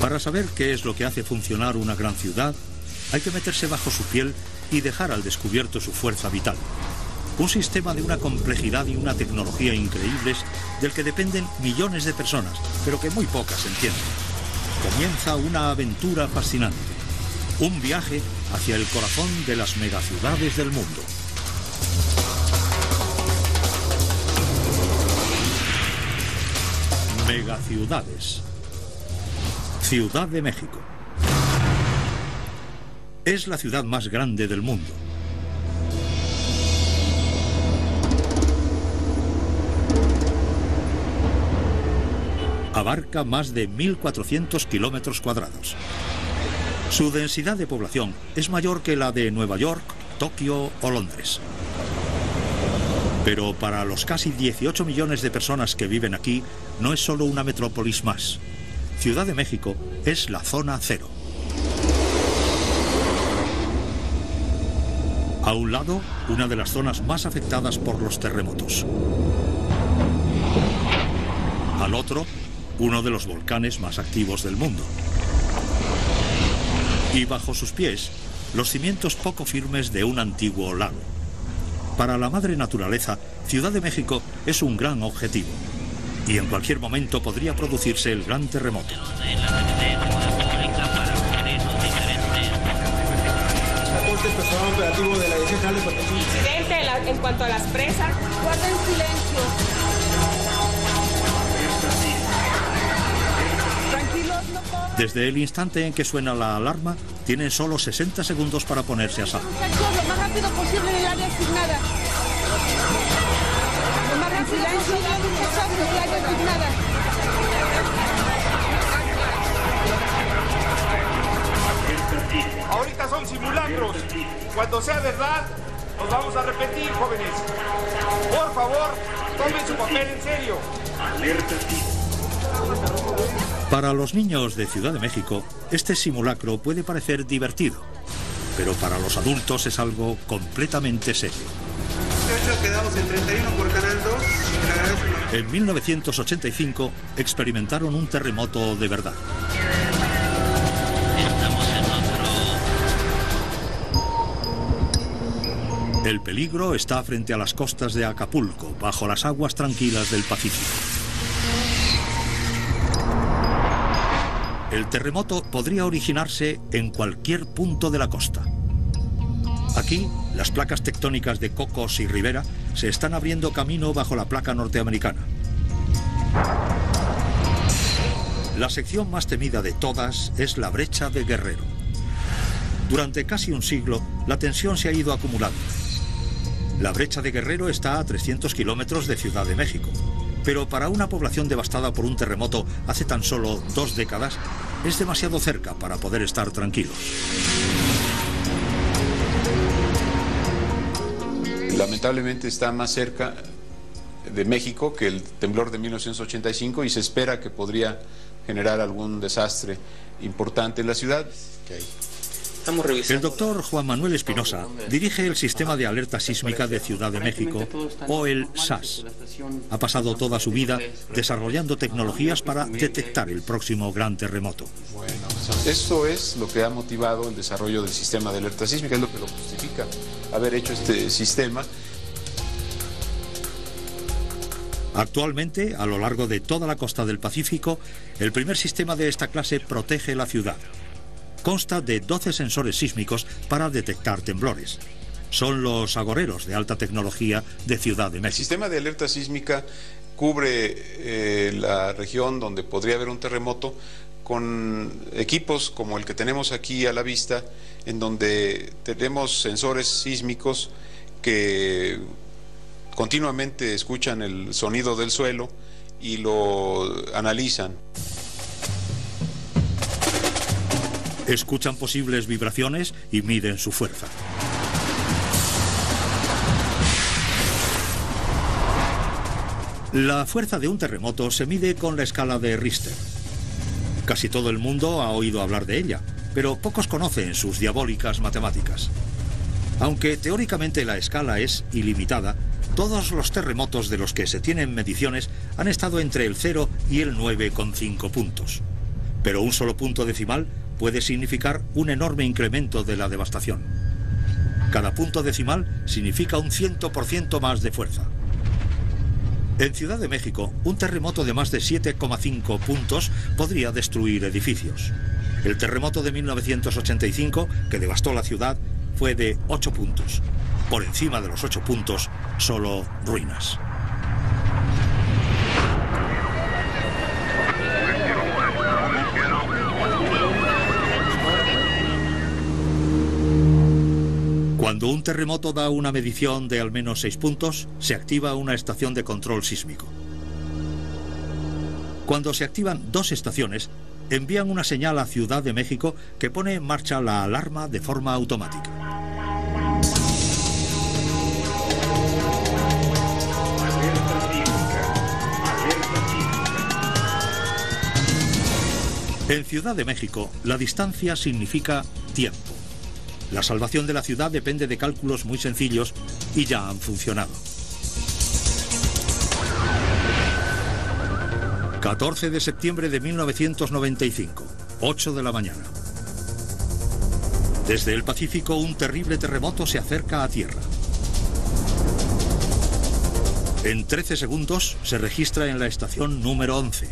Para saber qué es lo que hace funcionar una gran ciudad, hay que meterse bajo su piel y dejar al descubierto su fuerza vital. Un sistema de una complejidad y una tecnología increíbles del que dependen millones de personas, pero que muy pocas entienden. Comienza una aventura fascinante. Un viaje hacia el corazón de las megaciudades del mundo. Megaciudades. Ciudad de México. Es la ciudad más grande del mundo. Abarca más de 1.400 kilómetros cuadrados. Su densidad de población es mayor que la de Nueva York, Tokio o Londres. Pero para los casi 18 millones de personas que viven aquí, no es solo una metrópolis más. Ciudad de México es la zona cero. A un lado, una de las zonas más afectadas por los terremotos. Al otro, uno de los volcanes más activos del mundo. Y bajo sus pies, los cimientos poco firmes de un antiguo lago. Para la madre naturaleza, Ciudad de México es un gran objetivo. Y en cualquier momento podría producirse el gran terremoto. Incidente en cuanto a las presas. Guarden silencio. Tranquilos, no corran. Desde el instante en que suena la alarma, tienen solo 60 segundos para ponerse a salvo. Lo más rápido posible en el área asignada. Lo más rápido posible en el área asignada. Ahorita son simulacros. Cuando sea verdad, nos vamos a repetir, jóvenes. Por favor, tomen su papel en serio. Para los niños de Ciudad de México, este simulacro puede parecer divertido, pero para los adultos es algo completamente serio. Quedamos en 31 por Canal 2. En 1985 experimentaron un terremoto de verdad. El peligro está frente a las costas de Acapulco, bajo las aguas tranquilas del Pacífico. El terremoto podría originarse en cualquier punto de la costa. Aquí, las placas tectónicas de Cocos y Rivera se están abriendo camino bajo la placa norteamericana. La sección más temida de todas es la brecha de Guerrero. Durante casi un siglo, la tensión se ha ido acumulando. La brecha de Guerrero está a 300 kilómetros de Ciudad de México, pero para una población devastada por un terremoto hace tan solo 2 décadas, es demasiado cerca para poder estar tranquilos. Lamentablemente está más cerca de México que el temblor de 1985 y se espera que podría generar algún desastre importante en la ciudad. El doctor Juan Manuel Espinosa dirige el Sistema de Alerta Sísmica de Ciudad de México, o el SAS. Ha pasado toda su vida desarrollando tecnologías para detectar el próximo gran terremoto. Bueno, eso es lo que ha motivado el desarrollo del Sistema de Alerta Sísmica, es lo que lo justifica haber hecho este sistema. Actualmente, a lo largo de toda la costa del Pacífico, el primer sistema de esta clase protege la ciudad. Consta de 12 sensores sísmicos para detectar temblores. Son los agoreros de alta tecnología de Ciudad de México. El sistema de alerta sísmica cubre la región donde podría haber un terremoto con equipos como el que tenemos aquí a la vista, en donde tenemos sensores sísmicos que continuamente escuchan el sonido del suelo y lo analizan. Escuchan posibles vibraciones y miden su fuerza. La fuerza de un terremoto se mide con la escala de Richter. Casi todo el mundo ha oído hablar de ella, pero pocos conocen sus diabólicas matemáticas. Aunque teóricamente la escala es ilimitada, todos los terremotos de los que se tienen mediciones han estado entre el 0 y el 9,5 puntos. Pero un solo punto decimal puede significar un enorme incremento de la devastación. Cada punto decimal significa un 100% más de fuerza. En Ciudad de México, un terremoto de más de 7,5 puntos podría destruir edificios. El terremoto de 1985, que devastó la ciudad, fue de 8 puntos. Por encima de los 8 puntos, solo ruinas. Cuando un terremoto da una medición de al menos 6 puntos, se activa una estación de control sísmico. Cuando se activan 2 estaciones, envían una señal a Ciudad de México que pone en marcha la alarma de forma automática. En Ciudad de México, la distancia significa tiempo. La salvación de la ciudad depende de cálculos muy sencillos y ya han funcionado. 14 de septiembre de 1995, 8 de la mañana. Desde el Pacífico, un terrible terremoto se acerca a tierra. En 13 segundos se registra en la estación número 11.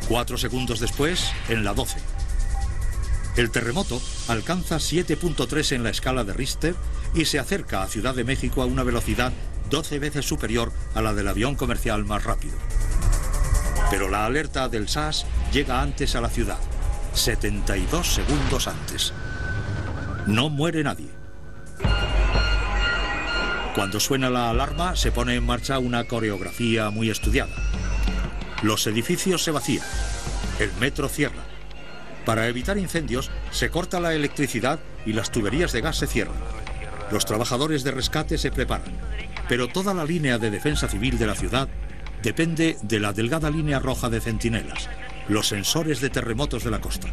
4 segundos después, en la 12. El terremoto alcanza 7.3 en la escala de Richter y se acerca a Ciudad de México a una velocidad 12 veces superior a la del avión comercial más rápido. Pero la alerta del SAS llega antes a la ciudad, 72 segundos antes. No muere nadie. Cuando suena la alarma, se pone en marcha una coreografía muy estudiada. Los edificios se vacían, el metro cierra. Para evitar incendios, se corta la electricidad y las tuberías de gas se cierran. Los trabajadores de rescate se preparan, pero toda la línea de defensa civil de la ciudad depende de la delgada línea roja de centinelas, los sensores de terremotos de la costa.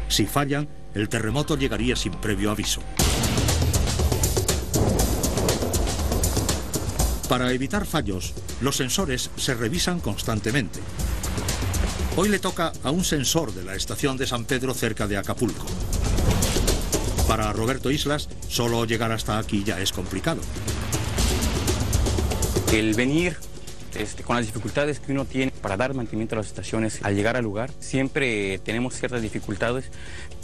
Si fallan, el terremoto llegaría sin previo aviso. Para evitar fallos, los sensores se revisan constantemente. Hoy le toca a un sensor de la estación de San Pedro cerca de Acapulco. Para Roberto Islas, solo llegar hasta aquí ya es complicado. El venir con las dificultades que uno tiene para dar mantenimiento a las estaciones al llegar al lugar, siempre tenemos ciertas dificultades,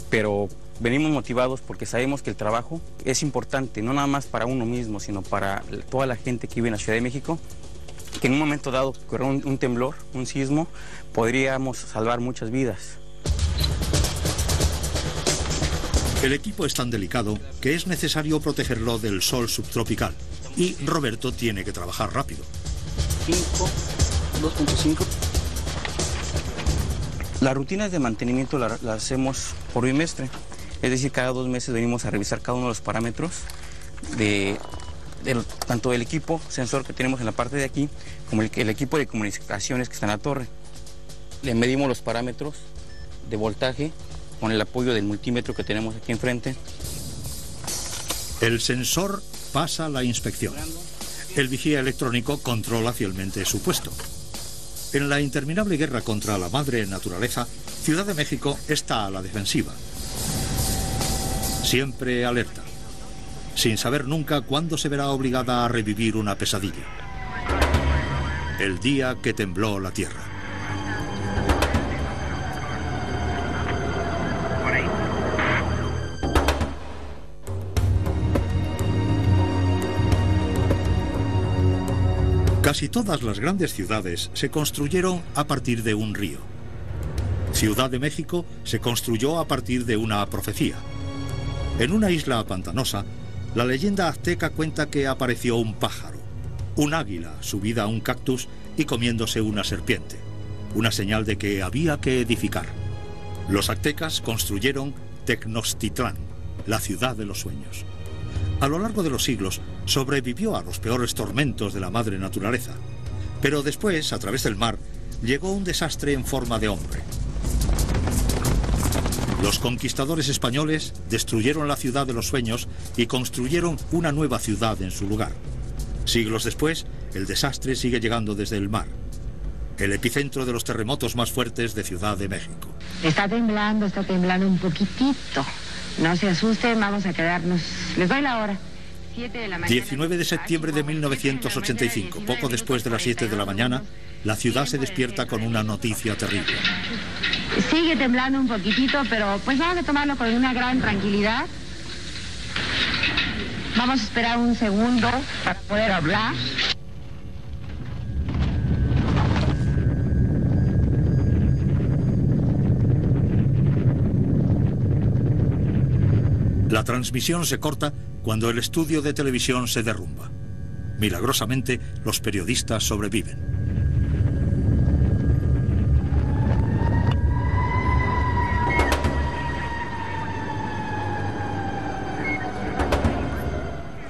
pero venimos motivados porque sabemos que el trabajo es importante, no nada más para uno mismo, sino para toda la gente que vive en la Ciudad de México, que en un momento dado ocurrió un temblor, un sismo, podríamos salvar muchas vidas. El equipo es tan delicado que es necesario protegerlo del sol subtropical y Roberto tiene que trabajar rápido. 2.5. Las rutinas de mantenimiento las hacemos por bimestre, es decir, cada 2 meses venimos a revisar cada uno de los parámetros tanto del equipo sensor que tenemos en la parte de aquí, como el equipo de comunicaciones que está en la torre. Le medimos los parámetros de voltaje con el apoyo del multímetro que tenemos aquí enfrente. El sensor pasa la inspección. El vigía electrónico controla fielmente su puesto. En la interminable guerra contra la madre naturaleza, Ciudad de México está a la defensiva. Siempre alerta, sin saber nunca cuándo se verá obligada a revivir una pesadilla. El día que tembló la tierra. Casi todas las grandes ciudades se construyeron a partir de un río. Ciudad de México se construyó a partir de una profecía. En una isla pantanosa, la leyenda azteca cuenta que apareció un pájaro, un águila subida a un cactus y comiéndose una serpiente, una señal de que había que edificar. Los aztecas construyeron Tenochtitlán, la ciudad de los sueños. A lo largo de los siglos sobrevivió a los peores tormentos de la madre naturaleza, pero después, a través del mar, llegó un desastre en forma de hombre. Los conquistadores españoles destruyeron la ciudad de los sueños y construyeron una nueva ciudad en su lugar. Siglos después, el desastre sigue llegando desde el mar. el epicentro de los terremotos más fuertes de Ciudad de México. Está temblando un poquitito. No se asusten, vamos a quedarnos. Les doy la hora. 7 de la mañana. 19 de septiembre de 1985, poco después de las 7 de la mañana, la ciudad se despierta con una noticia terrible. Sigue temblando un poquitito, pero pues vamos a tomarlo con una gran tranquilidad. Vamos a esperar un segundo para poder hablar. La transmisión se corta cuando el estudio de televisión se derrumba. Milagrosamente, los periodistas sobreviven.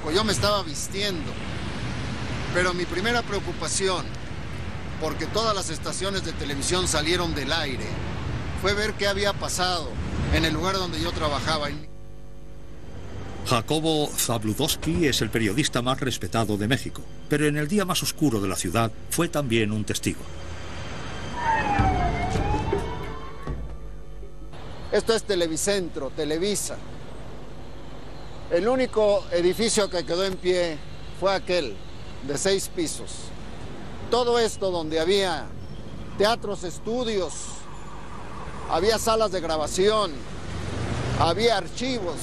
Pues yo me estaba vistiendo, pero mi primera preocupación, porque todas las estaciones de televisión salieron del aire, fue ver qué había pasado en el lugar donde yo trabajaba. Jacobo Zabludovsky es el periodista más respetado de México, pero en el día más oscuro de la ciudad fue también un testigo. Esto es Televicentro, Televisa. El único edificio que quedó en pie fue aquel, de 6 pisos. Todo esto donde había teatros, estudios, había salas de grabación, había archivos,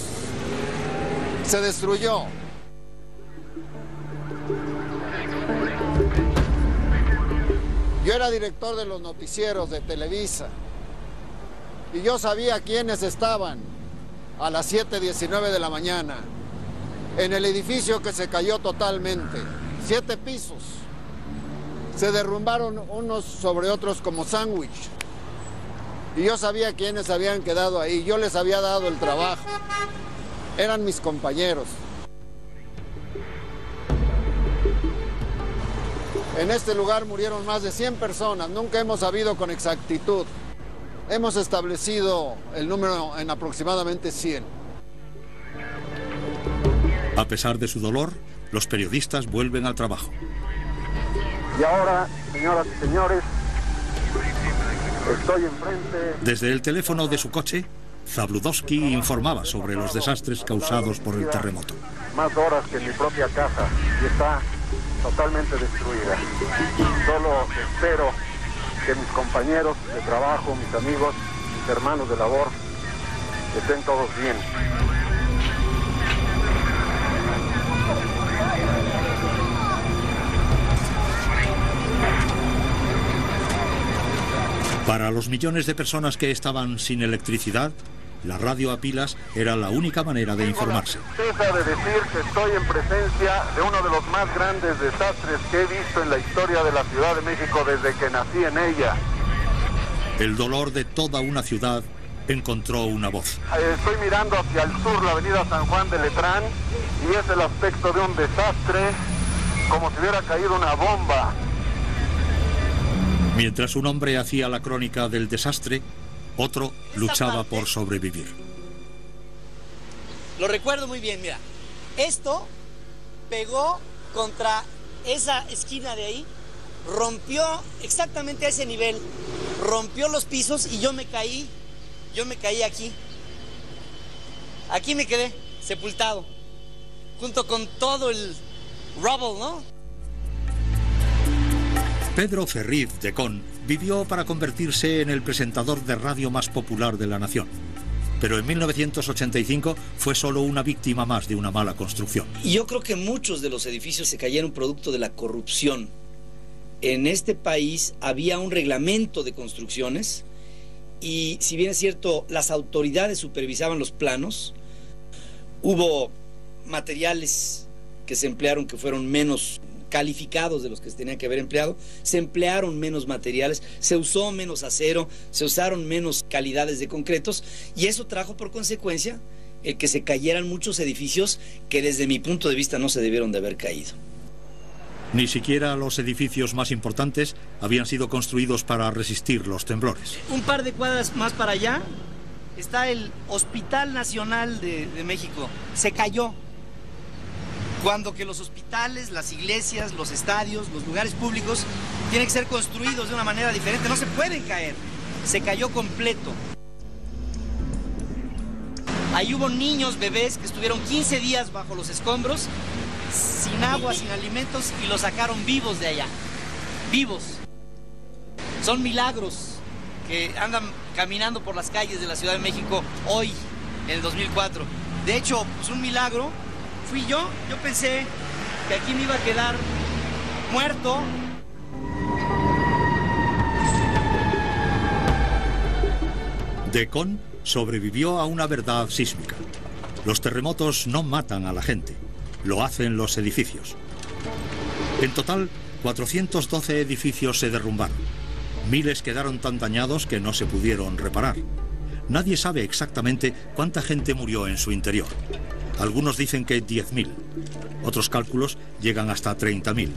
se destruyó. Yo era director de los noticieros de Televisa y yo sabía quiénes estaban a las 7:19 de la mañana en el edificio que se cayó totalmente. 7 pisos. Se derrumbaron unos sobre otros como sándwich. Y yo sabía quiénes habían quedado ahí. Yo les había dado el trabajo. Eran mis compañeros. En este lugar murieron más de 100 personas. Nunca hemos sabido con exactitud. Hemos establecido el número en aproximadamente 100. A pesar de su dolor, los periodistas vuelven al trabajo. Y ahora, señoras y señores, estoy enfrente... Desde el teléfono de su coche, Zabludovsky informaba sobre los desastres causados por el terremoto. Más horas que en mi propia casa y está totalmente destruida. Solo espero que mis compañeros de trabajo, mis amigos, mis hermanos de labor, estén todos bien. Para los millones de personas que estaban sin electricidad, la radio a pilas era la única manera de informarse. Tengo la certeza de decir que estoy en presencia de uno de los más grandes desastres que he visto en la historia de la Ciudad de México desde que nací en ella. El dolor de toda una ciudad encontró una voz. Estoy mirando hacia el sur la avenida San Juan de Letrán y es el aspecto de un desastre, como si hubiera caído una bomba. Mientras un hombre hacía la crónica del desastre, otro luchaba por sobrevivir. Lo recuerdo muy bien, mira. Esto pegó contra esa esquina de ahí, rompió exactamente a ese nivel, rompió los pisos y yo me caí aquí. Aquí me quedé sepultado, junto con todo el rubble, ¿no? Pedro Ferriz de Con vivió para convertirse en el presentador de radio más popular de la nación. Pero en 1985 fue solo una víctima más de una mala construcción. Y yo creo que muchos de los edificios se cayeron producto de la corrupción. En este país había un reglamento de construcciones y, si bien es cierto, las autoridades supervisaban los planos, hubo materiales que se emplearon que fueron menos calificados de los que se tenían que haber empleado, se emplearon menos materiales, se usó menos acero, se usaron menos calidades de concretos y eso trajo por consecuencia el que se cayeran muchos edificios que desde mi punto de vista no se debieron de haber caído. Ni siquiera los edificios más importantes habían sido construidos para resistir los temblores. Un par de cuadras más para allá está el Hospital Nacional de México. Se cayó. Cuando que los hospitales, las iglesias, los estadios, los lugares públicos tienen que ser construidos de una manera diferente, no se pueden caer. Se cayó completo. Ahí hubo niños, bebés, que estuvieron 15 días bajo los escombros, sin agua, sin alimentos, y los sacaron vivos de allá. Vivos. Son milagros que andan caminando por las calles de la Ciudad de México hoy, en el 2004. De hecho, pues un milagro fui yo. Yo pensé que aquí me iba a quedar muerto. Decón sobrevivió a una verdad sísmica. Los terremotos no matan a la gente, lo hacen los edificios. En total, 412 edificios se derrumbaron. Miles quedaron tan dañados que no se pudieron reparar. Nadie sabe exactamente cuánta gente murió en su interior. Algunos dicen que 10.000. Otros cálculos llegan hasta 30.000.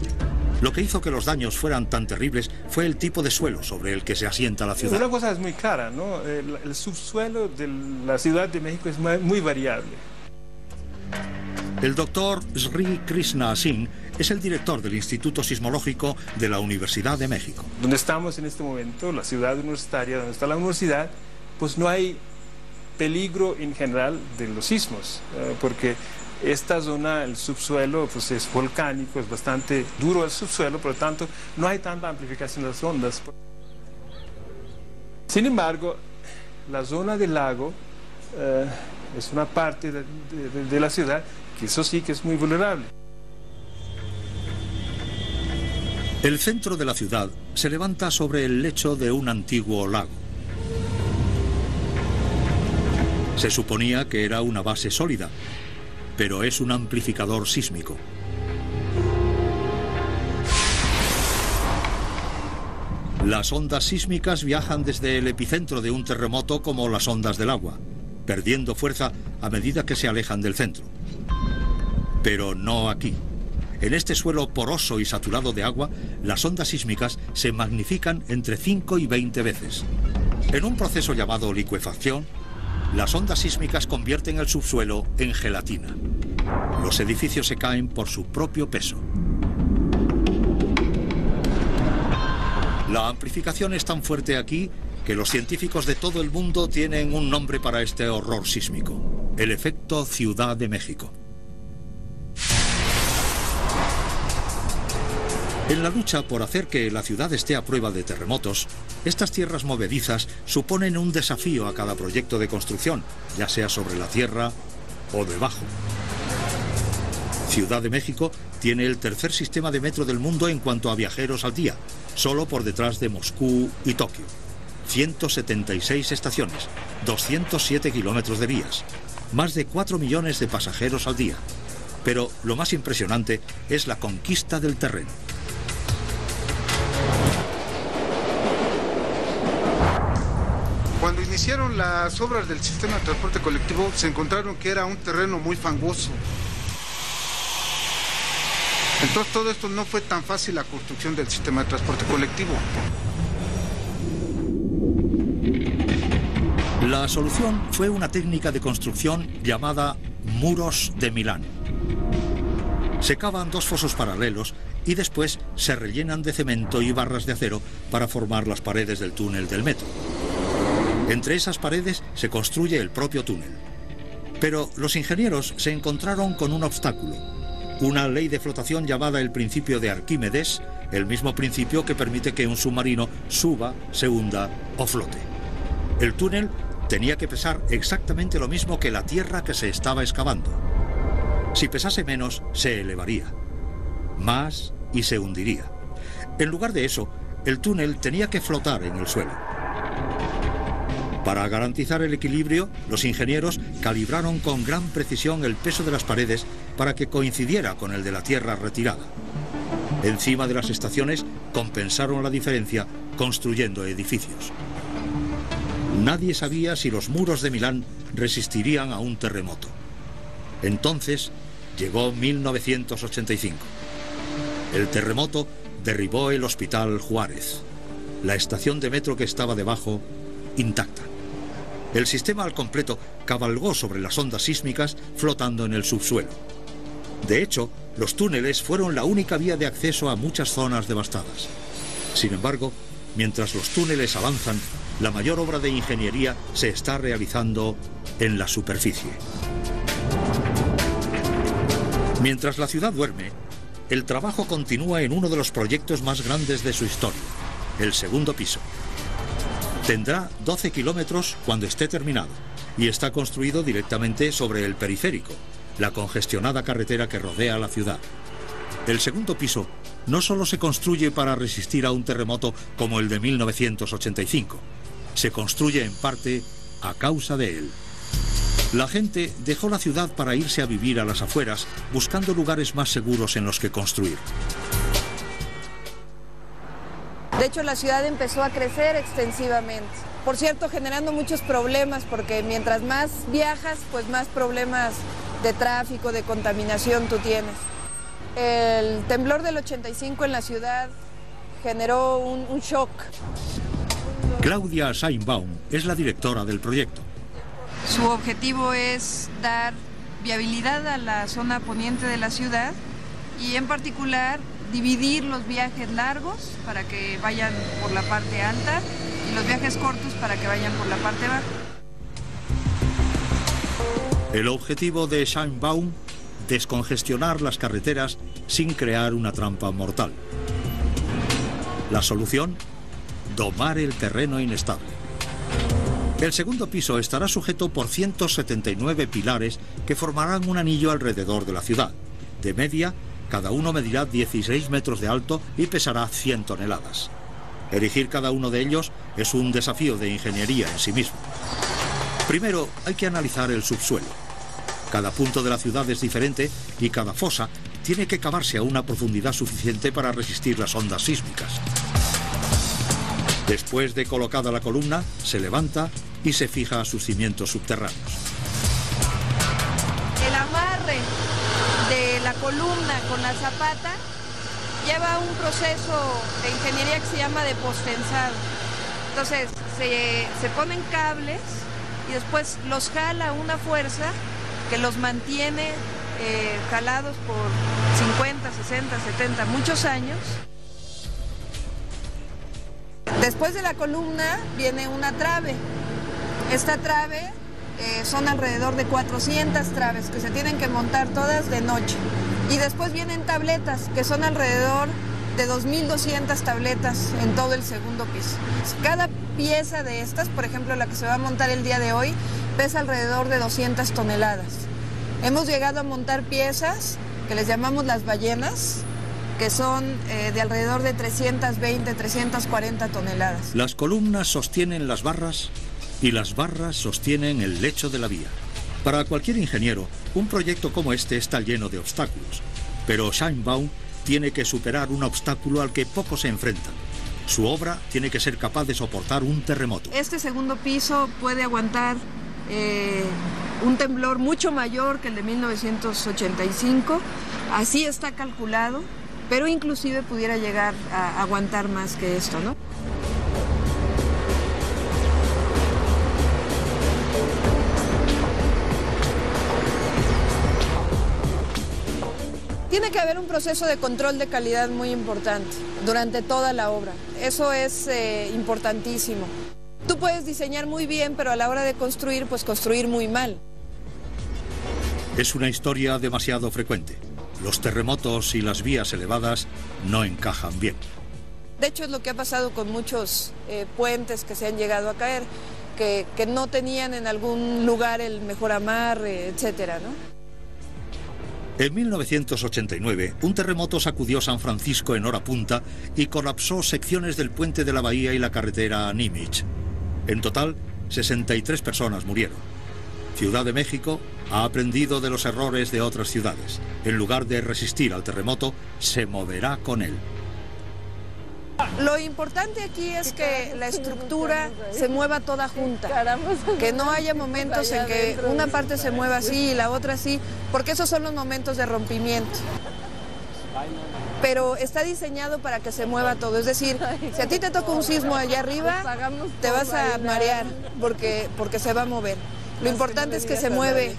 Lo que hizo que los daños fueran tan terribles fue el tipo de suelo sobre el que se asienta la ciudad. Una cosa es muy clara, ¿no? El subsuelo de la Ciudad de México es muy variable. El doctor Sri Krishna Singh es el director del Instituto Sismológico de la Universidad de México. Donde estamos en este momento, la ciudad universitaria, donde está la universidad, pues no hay peligro en general de los sismos, porque esta zona, el subsuelo, pues es volcánico, es bastante duro el subsuelo, por lo tanto no hay tanta amplificación de las ondas. Sin embargo, la zona del lago es una parte de la ciudad que eso sí que es muy vulnerable. El centro de la ciudad se levanta sobre el lecho de un antiguo lago. Se suponía que era una base sólida, pero es un amplificador sísmico. Las ondas sísmicas viajan desde el epicentro de un terremoto como las ondas del agua, perdiendo fuerza a medida que se alejan del centro. Pero no aquí. En este suelo poroso y saturado de agua, las ondas sísmicas se magnifican entre 5 y 20 veces. En un proceso llamado licuefacción, las ondas sísmicas convierten el subsuelo en gelatina. Los edificios se caen por su propio peso. La amplificación es tan fuerte aquí que los científicos de todo el mundo tienen un nombre para este horror sísmico: el efecto Ciudad de México. En la lucha por hacer que la ciudad esté a prueba de terremotos, estas tierras movedizas suponen un desafío a cada proyecto de construcción, ya sea sobre la tierra o debajo. Ciudad de México tiene el tercer sistema de metro del mundo en cuanto a viajeros al día, solo por detrás de Moscú y Tokio. 176 estaciones, 207 kilómetros de vías, más de 4 millones de pasajeros al día. Pero lo más impresionante es la conquista del terreno. Cuando iniciaron las obras del sistema de transporte colectivo, se encontraron que era un terreno muy fangoso. Entonces todo esto no fue tan fácil, la construcción del sistema de transporte colectivo. La solución fue una técnica de construcción llamada muros de Milán. Se cavan dos fosos paralelos y después se rellenan de cemento y barras de acero para formar las paredes del túnel del metro. Entre esas paredes se construye el propio túnel. Pero los ingenieros se encontraron con un obstáculo: una ley de flotación llamada el principio de Arquímedes, el mismo principio que permite que un submarino suba, se hunda o flote. El túnel tenía que pesar exactamente lo mismo que la tierra que se estaba excavando. Si pesase menos, se elevaría. Más y se hundiría. En lugar de eso, el túnel tenía que flotar en el suelo. Para garantizar el equilibrio, los ingenieros calibraron con gran precisión el peso de las paredes para que coincidiera con el de la tierra retirada. Encima de las estaciones compensaron la diferencia construyendo edificios. Nadie sabía si los muros de Milán resistirían a un terremoto. Entonces llegó 1985. El terremoto derribó el Hospital Juárez. La estación de metro que estaba debajo, intacta. El sistema al completo cabalgó sobre las ondas sísmicas flotando en el subsuelo. De hecho, los túneles fueron la única vía de acceso a muchas zonas devastadas. Sin embargo, mientras los túneles avanzan, la mayor obra de ingeniería se está realizando en la superficie. Mientras la ciudad duerme, el trabajo continúa en uno de los proyectos más grandes de su historia, el segundo piso. Tendrá 12 kilómetros cuando esté terminado y está construido directamente sobre el periférico, la congestionada carretera que rodea la ciudad. El segundo piso no solo se construye para resistir a un terremoto como el de 1985, se construye en parte a causa de él. La gente dejó la ciudad para irse a vivir a las afueras, buscando lugares más seguros en los que construir. De hecho, la ciudad empezó a crecer extensivamente. Por cierto, generando muchos problemas, porque mientras más viajas, pues más problemas de tráfico, de contaminación tú tienes. El temblor del 85 en la ciudad generó un shock. Claudia Scheinbaum es la directora del proyecto. Su objetivo es dar viabilidad a la zona poniente de la ciudad y en particular dividir los viajes largos para que vayan por la parte alta y los viajes cortos para que vayan por la parte baja. El objetivo de Scheinbaum, descongestionar las carreteras sin crear una trampa mortal. La solución, domar el terreno inestable. El segundo piso estará sujeto por 179 pilares que formarán un anillo alrededor de la ciudad. De media, cada uno medirá 16 metros de alto y pesará 100 toneladas. Erigir cada uno de ellos es un desafío de ingeniería en sí mismo. Primero, hay que analizar el subsuelo. Cada punto de la ciudad es diferente y cada fosa tiene que cavarse a una profundidad suficiente para resistir las ondas sísmicas. Después de colocada la columna, se levanta y se fija a sus cimientos subterráneos. El amarre de la columna con la zapata lleva un proceso de ingeniería que se llama de postensado. Entonces se ponen cables y después los jala una fuerza que los mantiene jalados por 50, 60, 70, muchos años. Después de la columna viene una trave. Esta trave son alrededor de 400 traves que se tienen que montar todas de noche. Y después vienen tabletas, que son alrededor de 2.200 tabletas en todo el segundo piso. Cada pieza de estas, por ejemplo la que se va a montar el día de hoy, pesa alrededor de 200 toneladas. Hemos llegado a montar piezas que les llamamos las ballenas, que son de alrededor de 320, 340 toneladas. Las columnas sostienen las barras y las barras sostienen el lecho de la vía. Para cualquier ingeniero, un proyecto como este está lleno de obstáculos, pero Scheinbaum tiene que superar un obstáculo al que pocos se enfrentan. Su obra tiene que ser capaz de soportar un terremoto. Este segundo piso puede aguantar un temblor mucho mayor que el de 1985, así está calculado, pero inclusive pudiera llegar a aguantar más que esto, ¿no? Tiene que haber un proceso de control de calidad muy importante durante toda la obra. Eso es importantísimo. Tú puedes diseñar muy bien, pero a la hora de construir, pues construir muy mal. Es una historia demasiado frecuente. Los terremotos y las vías elevadas no encajan bien. De hecho, es lo que ha pasado con muchos puentes que se han llegado a caer, que no tenían en algún lugar el mejor amarre, etcétera, ¿no? En 1989, un terremoto sacudió San Francisco en hora punta y colapsó secciones del puente de la bahía y la carretera a Nimitz. En total, 63 personas murieron. Ciudad de México ha aprendido de los errores de otras ciudades. En lugar de resistir al terremoto, se moverá con él. Lo importante aquí es que la estructura se mueva toda junta, que no haya momentos en que una parte se mueva así y la otra así, porque esos son los momentos de rompimiento. Pero está diseñado para que se mueva todo, es decir, si a ti te toca un sismo allá arriba, te vas a marear porque se va a mover. Lo importante es que se mueve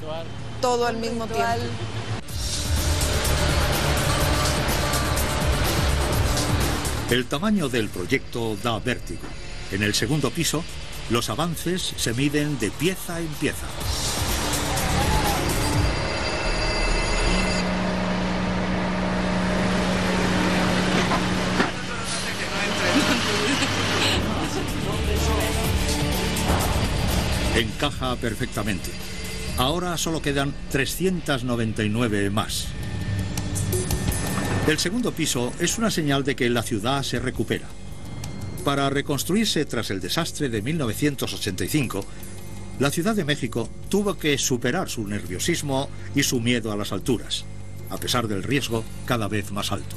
todo al mismo tiempo. El tamaño del proyecto da vértigo. En el segundo piso, los avances se miden de pieza en pieza. Encaja perfectamente. Ahora solo quedan 399 más. El segundo piso es una señal de que la ciudad se recupera. Para reconstruirse tras el desastre de 1985, la Ciudad de México tuvo que superar su nerviosismo y su miedo a las alturas, a pesar del riesgo cada vez más alto.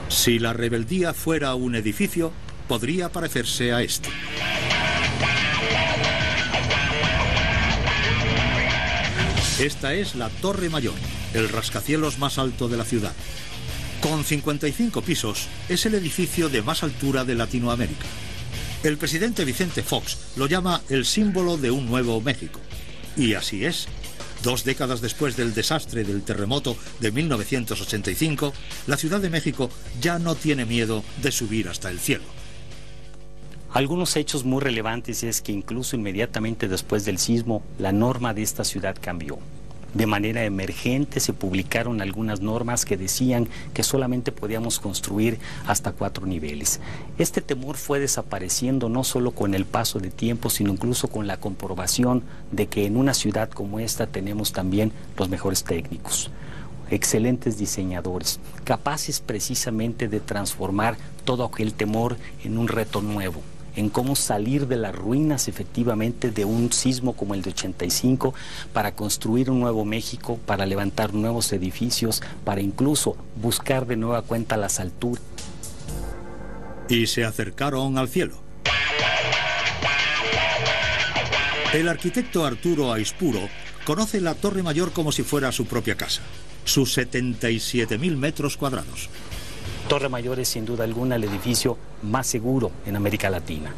Si la rebeldía fuera un edificio, podría parecerse a este. Esta es la Torre Mayor, el rascacielos más alto de la ciudad. Con 55 pisos, es el edificio de más altura de Latinoamérica. El presidente Vicente Fox lo llama el símbolo de un nuevo México. Y así es. 2 décadas después del desastre del terremoto de 1985, la Ciudad de México ya no tiene miedo de subir hasta el cielo. Algunos hechos muy relevantes es que incluso inmediatamente después del sismo, la norma de esta ciudad cambió. De manera emergente se publicaron algunas normas que decían que solamente podíamos construir hasta 4 niveles. Este temor fue desapareciendo no solo con el paso de tiempo, sino incluso con la comprobación de que en una ciudad como esta tenemos también los mejores técnicos, excelentes diseñadores, capaces precisamente de transformar todo aquel temor en un reto nuevo, en cómo salir de las ruinas efectivamente de un sismo como el de 85 para construir un nuevo México, para levantar nuevos edificios, para incluso buscar de nueva cuenta las alturas. Y se acercaron al cielo. El arquitecto Arturo Aispuro conoce la Torre Mayor como si fuera su propia casa, sus 77.000 metros cuadrados. Torre Mayor es sin duda alguna el edificio más seguro en América Latina.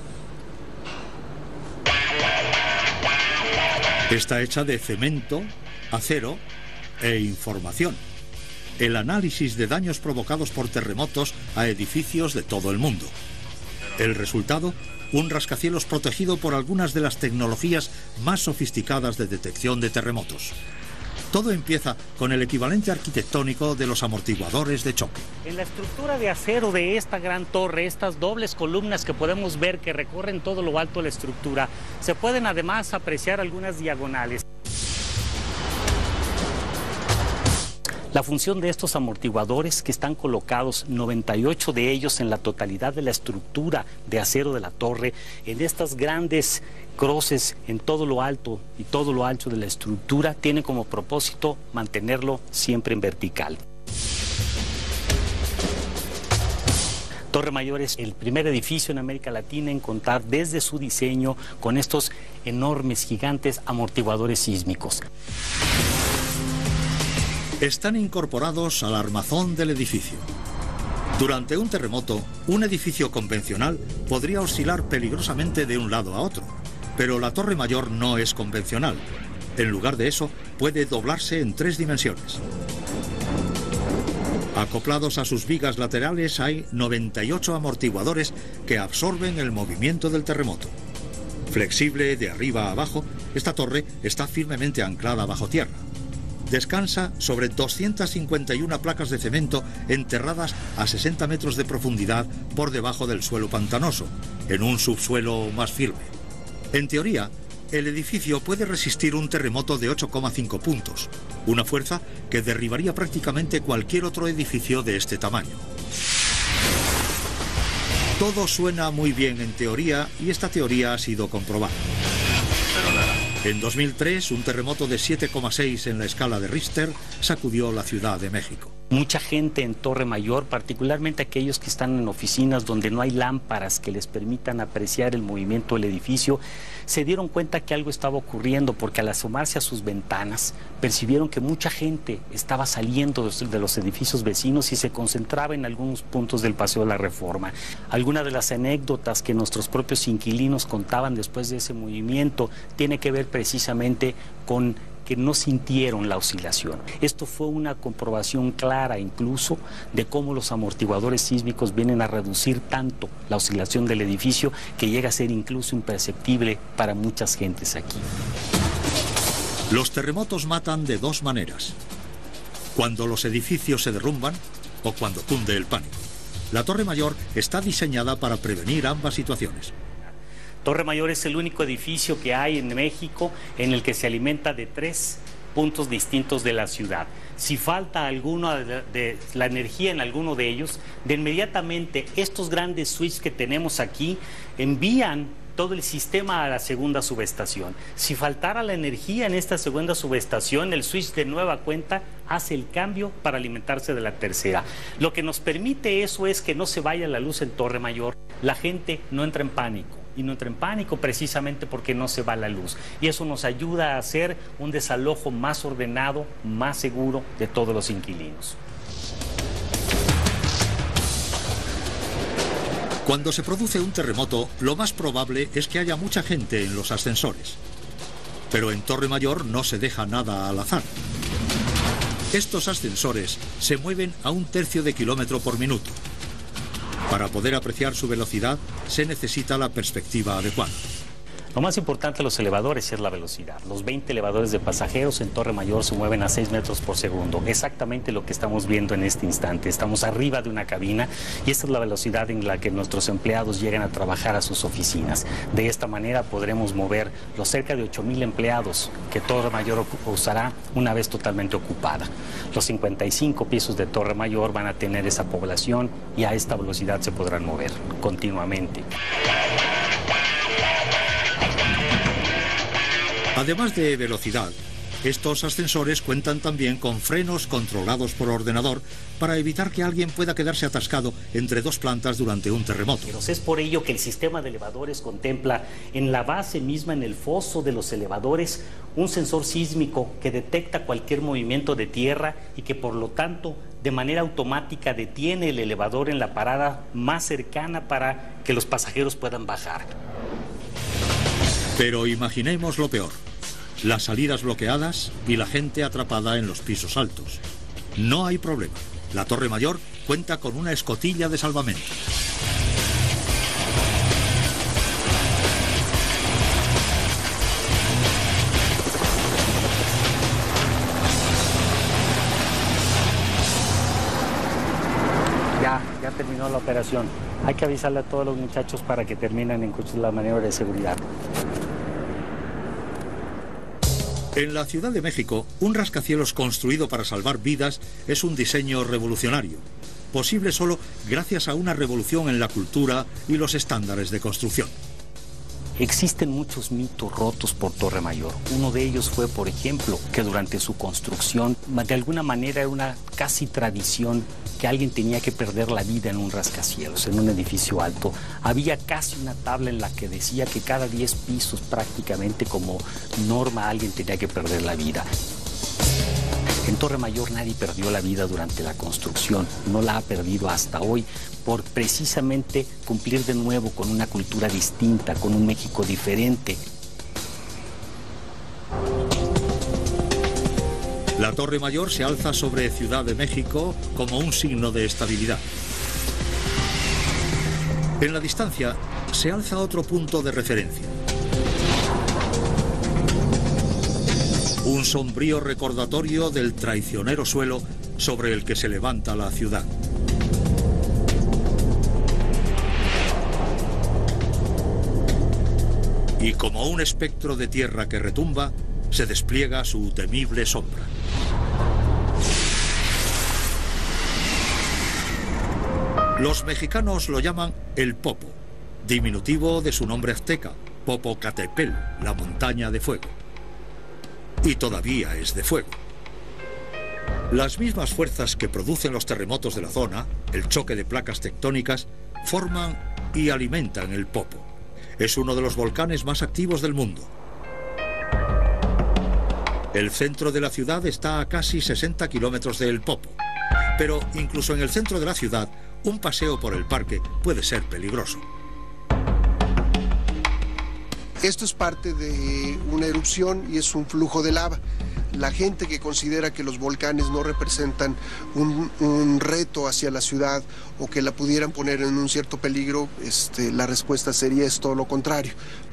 Está hecha de cemento, acero e información. El análisis de daños provocados por terremotos a edificios de todo el mundo. El resultado, un rascacielos protegido por algunas de las tecnologías más sofisticadas de detección de terremotos. Todo empieza con el equivalente arquitectónico de los amortiguadores de choque. En la estructura de acero de esta gran torre, estas dobles columnas que podemos ver que recorren todo lo alto de la estructura, se pueden además apreciar algunas diagonales. La función de estos amortiguadores, que están colocados 98 de ellos en la totalidad de la estructura de acero de la torre, en estas grandes croces en todo lo alto y todo lo ancho de la estructura, tiene como propósito mantenerlo siempre en vertical. Torre Mayor es el primer edificio en América Latina en contar desde su diseño con estos enormes, gigantes amortiguadores sísmicos. Están incorporados al armazón del edificio. Durante un terremoto, un edificio convencional podría oscilar peligrosamente de un lado a otro, pero la Torre Mayor no es convencional. En lugar de eso, puede doblarse en 3 dimensiones. Acoplados a sus vigas laterales hay 98 amortiguadores que absorben el movimiento del terremoto. Flexible de arriba a abajo, esta torre está firmemente anclada bajo tierra. Descansa sobre 251 placas de cemento enterradas a 60 metros de profundidad por debajo del suelo pantanoso, en un subsuelo más firme. En teoría, el edificio puede resistir un terremoto de 8,5 puntos, una fuerza que derribaría prácticamente cualquier otro edificio de este tamaño. Todo suena muy bien en teoría y esta teoría ha sido comprobada. En 2003, un terremoto de 7,6 en la escala de Richter sacudió la Ciudad de México. Mucha gente en Torre Mayor, particularmente aquellos que están en oficinas donde no hay lámparas que les permitan apreciar el movimiento del edificio, se dieron cuenta que algo estaba ocurriendo porque al asomarse a sus ventanas percibieron que mucha gente estaba saliendo de los edificios vecinos y se concentraba en algunos puntos del Paseo de la Reforma. Algunas de las anécdotas que nuestros propios inquilinos contaban después de ese movimiento tiene que ver precisamente con que no sintieron la oscilación. Esto fue una comprobación clara incluso de cómo los amortiguadores sísmicos vienen a reducir tanto la oscilación del edificio que llega a ser incluso imperceptible para muchas gentes aquí. Los terremotos matan de dos maneras: cuando los edificios se derrumban o cuando cunde el pánico. La Torre Mayor está diseñada para prevenir ambas situaciones. Torre Mayor es el único edificio que hay en México en el que se alimenta de 3 puntos distintos de la ciudad. Si falta alguna de la energía en alguno de ellos, de inmediatamente estos grandes switches que tenemos aquí envían todo el sistema a la segunda subestación. Si faltara la energía en esta segunda subestación, el switch de nueva cuenta hace el cambio para alimentarse de la tercera. Lo que nos permite eso es que no se vaya la luz en Torre Mayor. La gente no entra en pánico. Y no entra en pánico precisamente porque no se va la luz. Y eso nos ayuda a hacer un desalojo más ordenado, más seguro de todos los inquilinos. Cuando se produce un terremoto, lo más probable es que haya mucha gente en los ascensores. Pero en Torre Mayor no se deja nada al azar. Estos ascensores se mueven a 1/3 de kilómetro por minuto. Para poder apreciar su velocidad, se necesita la perspectiva adecuada. Lo más importante de los elevadores es la velocidad. Los 20 elevadores de pasajeros en Torre Mayor se mueven a 6 metros por segundo. Exactamente lo que estamos viendo en este instante. Estamos arriba de una cabina y esta es la velocidad en la que nuestros empleados llegan a trabajar a sus oficinas. De esta manera podremos mover los cerca de 8,000 empleados que Torre Mayor usará una vez totalmente ocupada. Los 55 pisos de Torre Mayor van a tener esa población y a esta velocidad se podrán mover continuamente. Además de velocidad, estos ascensores cuentan también con frenos controlados por ordenador para evitar que alguien pueda quedarse atascado entre dos plantas durante un terremoto. Es por ello que el sistema de elevadores contempla en la base misma, en el foso de los elevadores, un sensor sísmico que detecta cualquier movimiento de tierra y que por lo tanto de manera automática detiene el elevador en la parada más cercana para que los pasajeros puedan bajar. Pero imaginemos lo peor: las salidas bloqueadas y la gente atrapada en los pisos altos. No hay problema. La Torre Mayor cuenta con una escotilla de salvamento. Ya terminó la operación. Hay que avisarle a todos los muchachos para que terminen en coches la maniobra de seguridad. En la Ciudad de México, un rascacielos construido para salvar vidas es un diseño revolucionario, posible solo gracias a una revolución en la cultura y los estándares de construcción. Existen muchos mitos rotos por Torre Mayor. Uno de ellos fue, por ejemplo, que durante su construcción, de alguna manera era una casi tradición que alguien tenía que perder la vida en un rascacielos, en un edificio alto. Había casi una tabla en la que decía que cada 10 pisos prácticamente como norma alguien tenía que perder la vida. En Torre Mayor nadie perdió la vida durante la construcción, no la ha perdido hasta hoy, por precisamente cumplir de nuevo con una cultura distinta, con un México diferente. La Torre Mayor se alza sobre Ciudad de México como un signo de estabilidad. En la distancia se alza otro punto de referencia. Un sombrío recordatorio del traicionero suelo sobre el que se levanta la ciudad. Y como un espectro de tierra que retumba, se despliega su temible sombra. Los mexicanos lo llaman el Popo, diminutivo de su nombre azteca, Popocatépetl, la montaña de fuego. Y todavía es de fuego. Las mismas fuerzas que producen los terremotos de la zona, el choque de placas tectónicas, forman y alimentan el Popo. Es uno de los volcanes más activos del mundo. El centro de la ciudad está a casi 60 kilómetros del Popo. Pero incluso en el centro de la ciudad, un paseo por el parque puede ser peligroso. Esto es parte de una erupción y es un flujo de lava. La gente que considera que los volcanes no representan un reto hacia la ciudad o que la pudieran poner en un cierto peligro, la respuesta sería es todo lo contrario.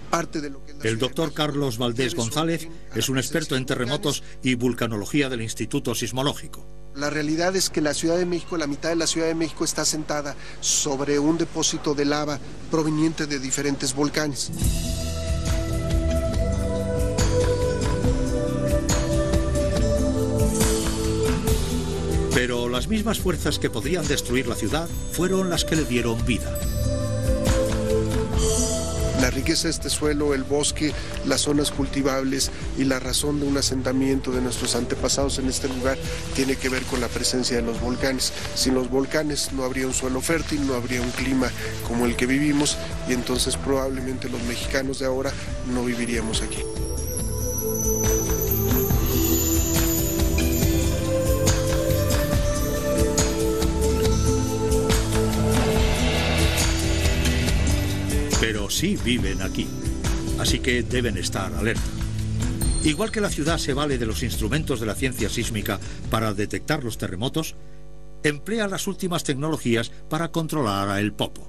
Parte de lo que el doctor Carlos Valdés González es un experto en terremotos y vulcanología del Instituto Sismológico. La realidad es que la Ciudad de México, la mitad de la Ciudad de México está asentada sobre un depósito de lava proveniente de diferentes volcanes. Pero las mismas fuerzas que podrían destruir la ciudad fueron las que le dieron vida. La riqueza de este suelo, el bosque, las zonas cultivables y la razón de un asentamiento de nuestros antepasados en este lugar tiene que ver con la presencia de los volcanes. Sin los volcanes no habría un suelo fértil, no habría un clima como el que vivimos y entonces probablemente los mexicanos de ahora no viviríamos aquí. Pero sí viven aquí, así que deben estar alerta. Igual que la ciudad se vale de los instrumentos de la ciencia sísmica para detectar los terremotos, emplea las últimas tecnologías para controlar a El Popo.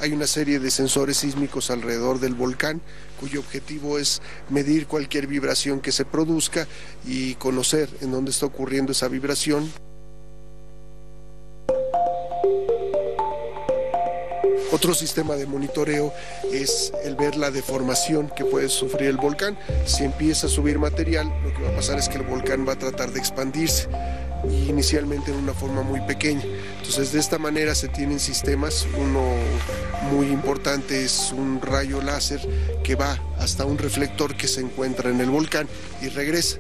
Hay una serie de sensores sísmicos alrededor del volcán cuyo objetivo es medir cualquier vibración que se produzca y conocer en dónde está ocurriendo esa vibración. Otro sistema de monitoreo es el ver la deformación que puede sufrir el volcán. Si empieza a subir material, lo que va a pasar es que el volcán va a tratar de expandirse, y inicialmente en una forma muy pequeña. Entonces de esta manera se tienen sistemas, uno muy importante es un rayo láser que va hasta un reflector que se encuentra en el volcán y regresa.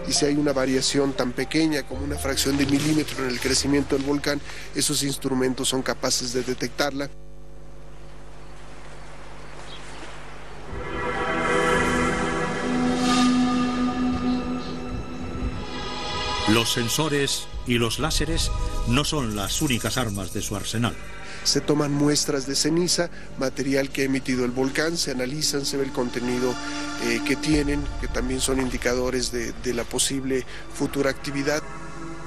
Y si hay una variación tan pequeña como una fracción de milímetro en el crecimiento del volcán, esos instrumentos son capaces de detectarla. Los sensores y los láseres no son las únicas armas de su arsenal. Se toman muestras de ceniza, material que ha emitido el volcán, se analizan, se ve el contenido que tienen, que también son indicadores de la posible futura actividad.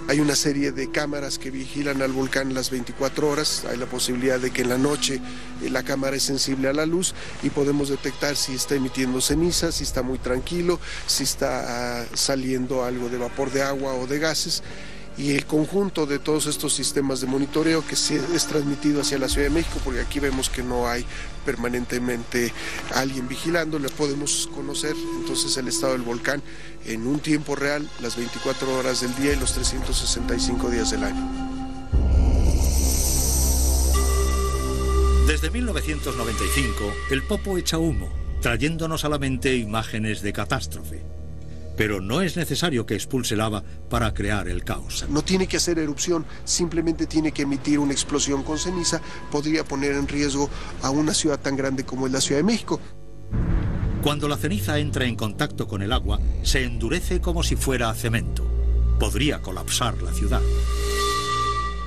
Hay una serie de cámaras que vigilan al volcán las 24 horas, hay la posibilidad de que en la noche la cámara es sensible a la luz y podemos detectar si está emitiendo ceniza, si está muy tranquilo, si está saliendo algo de vapor de agua o de gases. Y el conjunto de todos estos sistemas de monitoreo que es transmitido hacia la Ciudad de México, porque aquí vemos que no hay permanentemente alguien vigilando, le podemos conocer entonces el estado del volcán en un tiempo real, las 24 horas del día y los 365 días del año. Desde 1995, el Popo echa humo, trayéndonos a la mente imágenes de catástrofe. Pero no es necesario que expulse lava para crear el caos. No tiene que hacer erupción, simplemente tiene que emitir una explosión con ceniza. Podría poner en riesgo a una ciudad tan grande como es la Ciudad de México. Cuando la ceniza entra en contacto con el agua, se endurece como si fuera cemento. Podría colapsar la ciudad.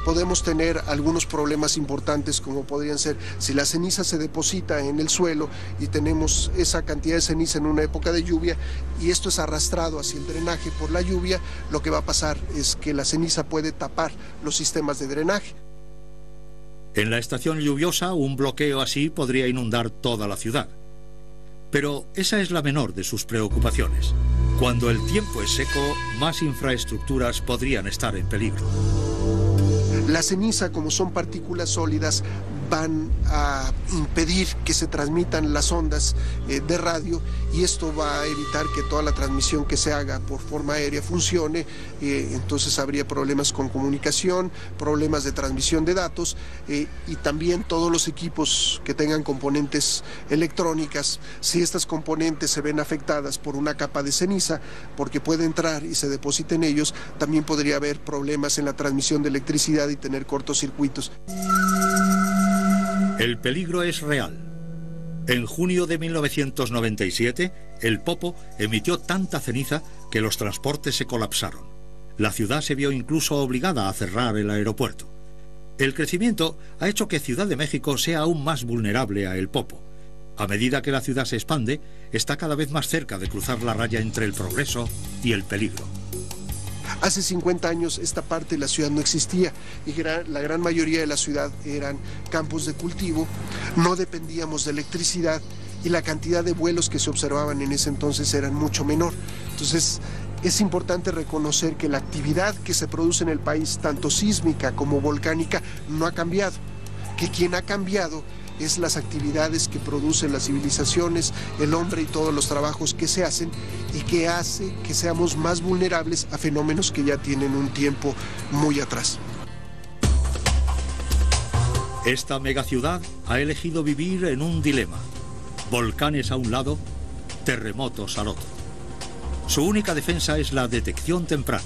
Podemos tener algunos problemas importantes como podrían ser si la ceniza se deposita en el suelo y tenemos esa cantidad de ceniza en una época de lluvia y esto es arrastrado hacia el drenaje por la lluvia, lo que va a pasar es que la ceniza puede tapar los sistemas de drenaje. En la estación lluviosa, un bloqueo así podría inundar toda la ciudad. Pero esa es la menor de sus preocupaciones. Cuando el tiempo es seco, más infraestructuras podrían estar en peligro. La ceniza, como son partículas sólidas, van a impedir que se transmitan las ondas de radio y esto va a evitar que toda la transmisión que se haga por forma aérea funcione, entonces habría problemas con comunicación, problemas de transmisión de datos y también todos los equipos que tengan componentes electrónicas, si estas componentes se ven afectadas por una capa de ceniza, porque puede entrar y se deposita en ellos, también podría haber problemas en la transmisión de electricidad y tener cortocircuitos. El peligro es real. En junio de 1997, el Popo emitió tanta ceniza que los transportes se colapsaron. La ciudad se vio incluso obligada a cerrar el aeropuerto. El crecimiento ha hecho que Ciudad de México sea aún más vulnerable a el Popo. A medida que la ciudad se expande, está cada vez más cerca de cruzar la raya entre el progreso y el peligro. Hace 50 años esta parte de la ciudad no existía y la gran mayoría de la ciudad eran campos de cultivo, no dependíamos de electricidad y la cantidad de vuelos que se observaban en ese entonces eran mucho menor. Entonces es importante reconocer que la actividad que se produce en el país, tanto sísmica como volcánica, no ha cambiado, que quien ha cambiado es las actividades que producen las civilizaciones, el hombre y todos los trabajos que se hacen y que hace que seamos más vulnerables a fenómenos que ya tienen un tiempo muy atrás. Esta megaciudad ha elegido vivir en un dilema: volcanes a un lado, terremotos al otro. Su única defensa es la detección temprana.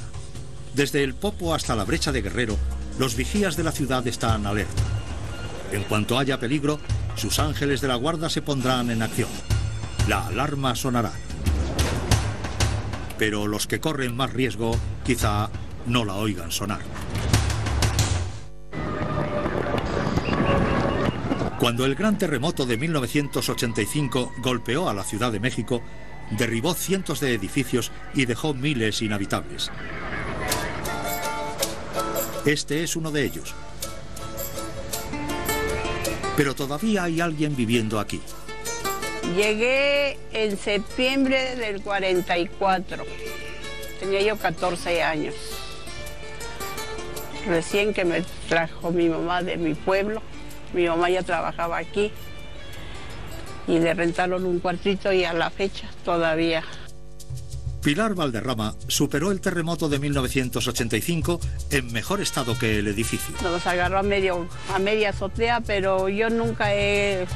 Desde el Popo hasta la Brecha de Guerrero, los vigías de la ciudad están alerta. En cuanto haya peligro, sus ángeles de la guarda se pondrán en acción. La alarma sonará. Pero los que corren más riesgo quizá no la oigan sonar. Cuando el gran terremoto de 1985 golpeó a la Ciudad de México, derribó cientos de edificios y dejó miles inhabitables. Este es uno de ellos. Pero todavía hay alguien viviendo aquí. Llegué en septiembre del 44. Tenía yo 14 años. Recién que me trajo mi mamá de mi pueblo. Mi mamá ya trabajaba aquí. Y le rentaron un cuartito y a la fecha todavía. Pilar Valderrama superó el terremoto de 1985 en mejor estado que el edificio. Nos agarró a media azotea, pero yo nunca he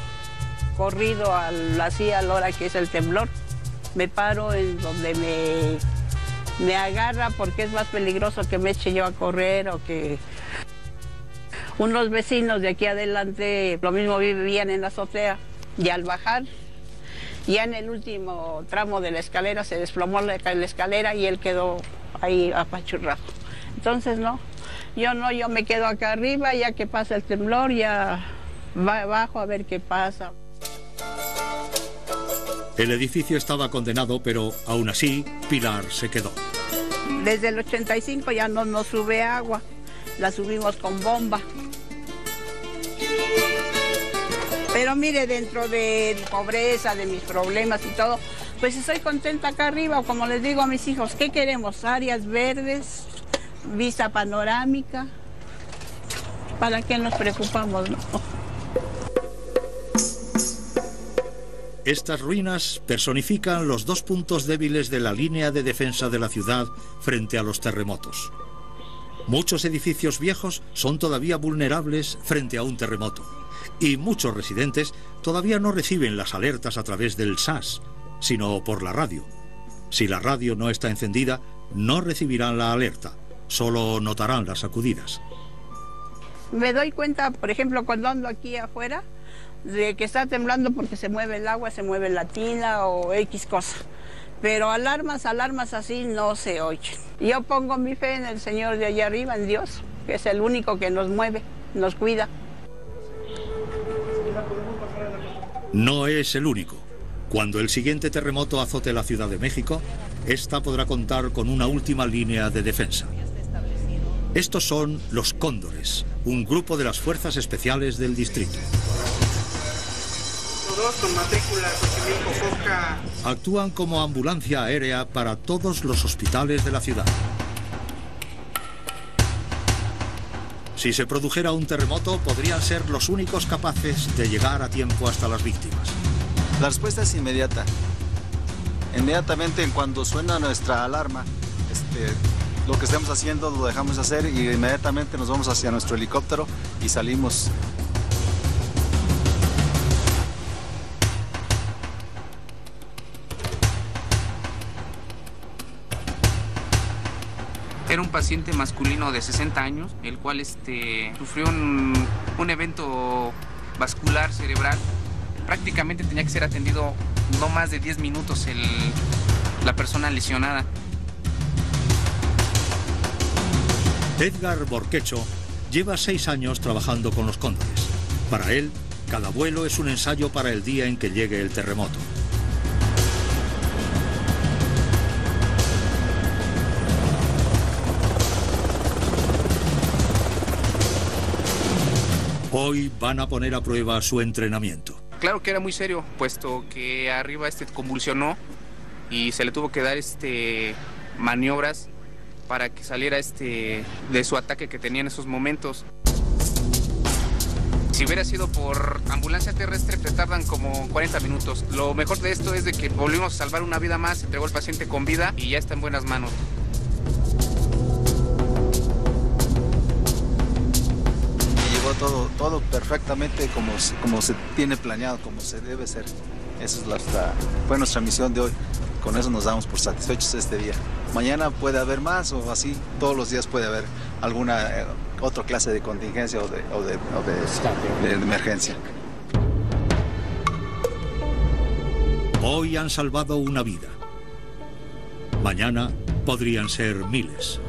corrido así a la hora que es el temblor. Me paro en donde me agarra porque es más peligroso que me eche yo a correr o que... Unos vecinos de aquí adelante lo mismo vivían en la azotea y al bajar, ya en el último tramo de la escalera se desplomó la escalera y él quedó ahí apachurrado. Entonces yo me quedo acá arriba, ya que pasa el temblor, ya bajo a ver qué pasa. El edificio estaba condenado, pero aún así Pilar se quedó. Desde el 85 ya no nos sube agua, la subimos con bomba. Pero mire, dentro de mi pobreza, de mis problemas y todo, pues estoy contenta acá arriba. Como les digo a mis hijos, ¿qué queremos? Áreas verdes, vista panorámica. ¿Para qué nos preocupamos, no? Estas ruinas personifican los dos puntos débiles de la línea de defensa de la ciudad frente a los terremotos. Muchos edificios viejos son todavía vulnerables frente a un terremoto. Y muchos residentes todavía no reciben las alertas a través del SAS, sino por la radio. Si la radio no está encendida, no recibirán la alerta, solo notarán las sacudidas. Me doy cuenta, por ejemplo, cuando ando aquí afuera, de que está temblando porque se mueve el agua, se mueve la tina o X cosa. Pero alarmas así no se oyen. Yo pongo mi fe en el Señor de allá arriba, en Dios, que es el único que nos mueve, nos cuida. No es el único. Cuando el siguiente terremoto azote la Ciudad de México, esta podrá contar con una última línea de defensa. Estos son los Cóndores, un grupo de las fuerzas especiales del distrito. Con matrícula Xochimilco-Foca. Actúan como ambulancia aérea para todos los hospitales de la ciudad. Si se produjera un terremoto, podrían ser los únicos capaces de llegar a tiempo hasta las víctimas. La respuesta es inmediata. Inmediatamente, en cuando suena nuestra alarma, lo que estemos haciendo lo dejamos hacer y inmediatamente nos vamos hacia nuestro helicóptero y salimos. Era un paciente masculino de 60 años, el cual sufrió un evento vascular cerebral. Prácticamente tenía que ser atendido no más de 10 minutos la persona lesionada. Edgar Borquecho lleva 6 años trabajando con los Cóndores. Para él, Cada vuelo es un ensayo para el día en que llegue el terremoto. Hoy van a poner a prueba su entrenamiento. Claro que era muy serio, puesto que arriba convulsionó y se le tuvo que dar maniobras para que saliera de su ataque que tenía en esos momentos. Si hubiera sido por ambulancia terrestre, te tardan como 40 minutos. Lo mejor de esto es de que volvimos a salvar una vida más, se entregó el paciente con vida y ya está en buenas manos. Todo perfectamente como se tiene planeado, como se debe ser. Esa fue nuestra misión de hoy. Con eso nos damos por satisfechos este día. Mañana puede haber más o así, todos los días puede haber alguna otra clase de contingencia o de emergencia. Hoy han salvado una vida. Mañana podrían ser miles.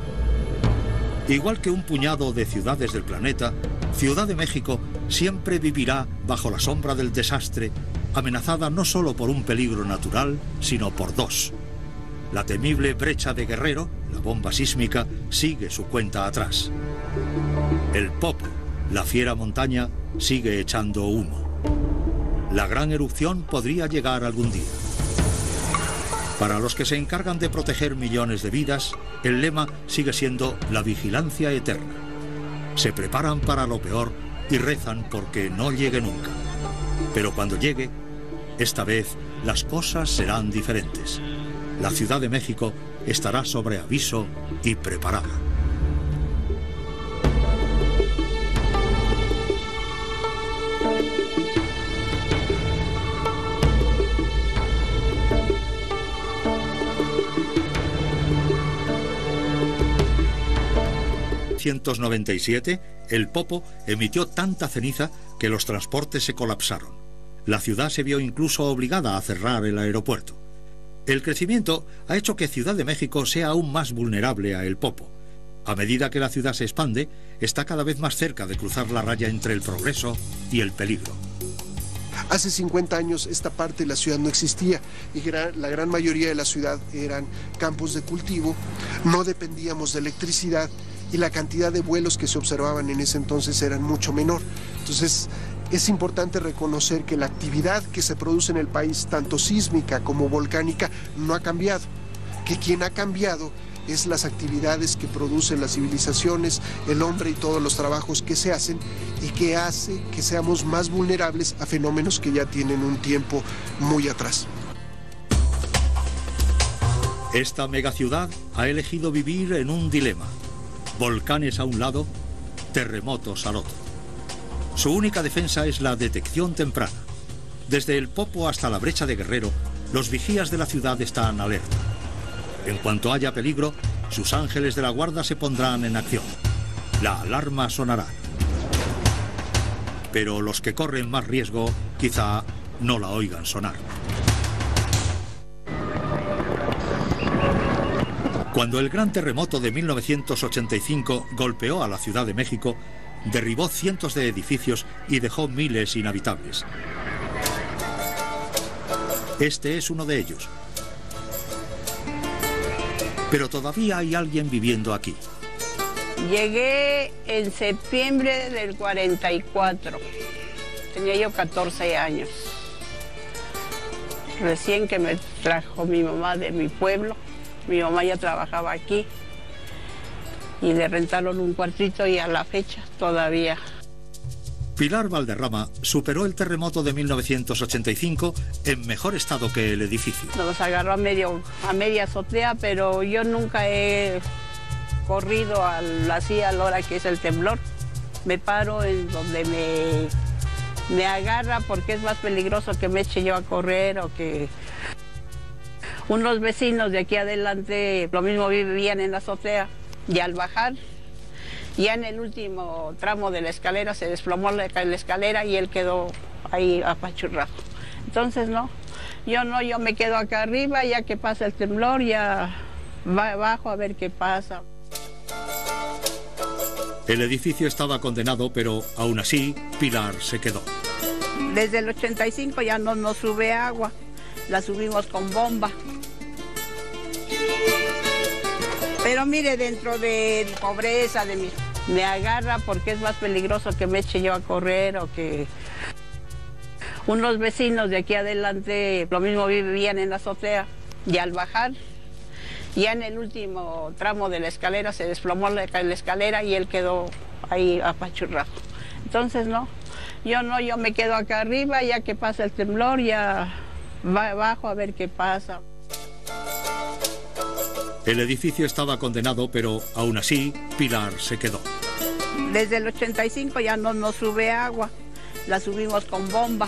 Igual que un puñado de ciudades del planeta, Ciudad de México siempre vivirá bajo la sombra del desastre, amenazada no solo por un peligro natural, sino por dos. La temible brecha de Guerrero, la bomba sísmica, sigue su cuenta atrás. El Popo, la fiera montaña, sigue echando humo. La gran erupción podría llegar algún día. Para los que se encargan de proteger millones de vidas, el lema sigue siendo la vigilancia eterna. Se preparan para lo peor y rezan porque no llegue nunca. Pero cuando llegue, esta vez las cosas serán diferentes. La Ciudad de México estará sobre aviso y preparada. En 1997, el Popo emitió tanta ceniza que los transportes se colapsaron. La ciudad se vio incluso obligada a cerrar el aeropuerto. El crecimiento ha hecho que Ciudad de México sea aún más vulnerable a el Popo. A medida que la ciudad se expande, está cada vez más cerca de cruzar la raya entre el progreso y el peligro. Hace 50 años esta parte de la ciudad no existía y la gran mayoría de la ciudad eran campos de cultivo, no dependíamos de electricidad y la cantidad de vuelos que se observaban en ese entonces eran mucho menor. Entonces es importante reconocer que la actividad que se produce en el país, tanto sísmica como volcánica, no ha cambiado, que quien ha cambiado es las actividades que producen las civilizaciones, el hombre y todos los trabajos que se hacen y que hace que seamos más vulnerables a fenómenos que ya tienen un tiempo muy atrás. Esta megaciudad ha elegido vivir en un dilema: volcanes a un lado, terremotos al otro. Su única defensa es la detección temprana. Desde el Popo hasta la brecha de Guerrero, los vigías de la ciudad están alerta. En cuanto haya peligro, sus ángeles de la guarda se pondrán en acción. La alarma sonará. Pero los que corren más riesgo quizá no la oigan sonar. Cuando el gran terremoto de 1985 golpeó a la Ciudad de México, derribó cientos de edificios y dejó miles inhabitables. Este es uno de ellos. Pero todavía hay alguien viviendo aquí. Llegué en septiembre del 44. Tenía yo 14 años. Recién que me trajo mi mamá de mi pueblo. Mi mamá ya trabajaba aquí. Y le rentaron un cuartito y a la fecha todavía. Pilar Valderrama superó el terremoto de 1985 en mejor estado que el edificio. Nos agarró a media azotea, pero yo nunca he corrido así a la hora que es el temblor. Me paro en donde me agarra porque es más peligroso que me eche yo a correr o que... Unos vecinos de aquí adelante lo mismo vivían en la azotea y al bajar, ya en el último tramo de la escalera se desplomó la escalera y él quedó ahí apachurrado. Entonces yo me quedo acá arriba, ya que pasa el temblor, ya bajo a ver qué pasa. El edificio estaba condenado, pero aún así Pilar se quedó. Desde el 85 ya no nos sube agua, la subimos con bomba. Pero mire, dentro de pobreza, me agarra porque es más peligroso que me eche yo a correr o que... Unos vecinos de aquí adelante, lo mismo vivían en la azotea, y al bajar, ya en el último tramo de la escalera se desplomó la escalera y él quedó ahí apachurrado. Entonces no, yo me quedo acá arriba, ya que pasa el temblor, ya bajo a ver qué pasa. El edificio estaba condenado, pero aún así Pilar se quedó. Desde el 85 ya no nos sube agua, la subimos con bomba.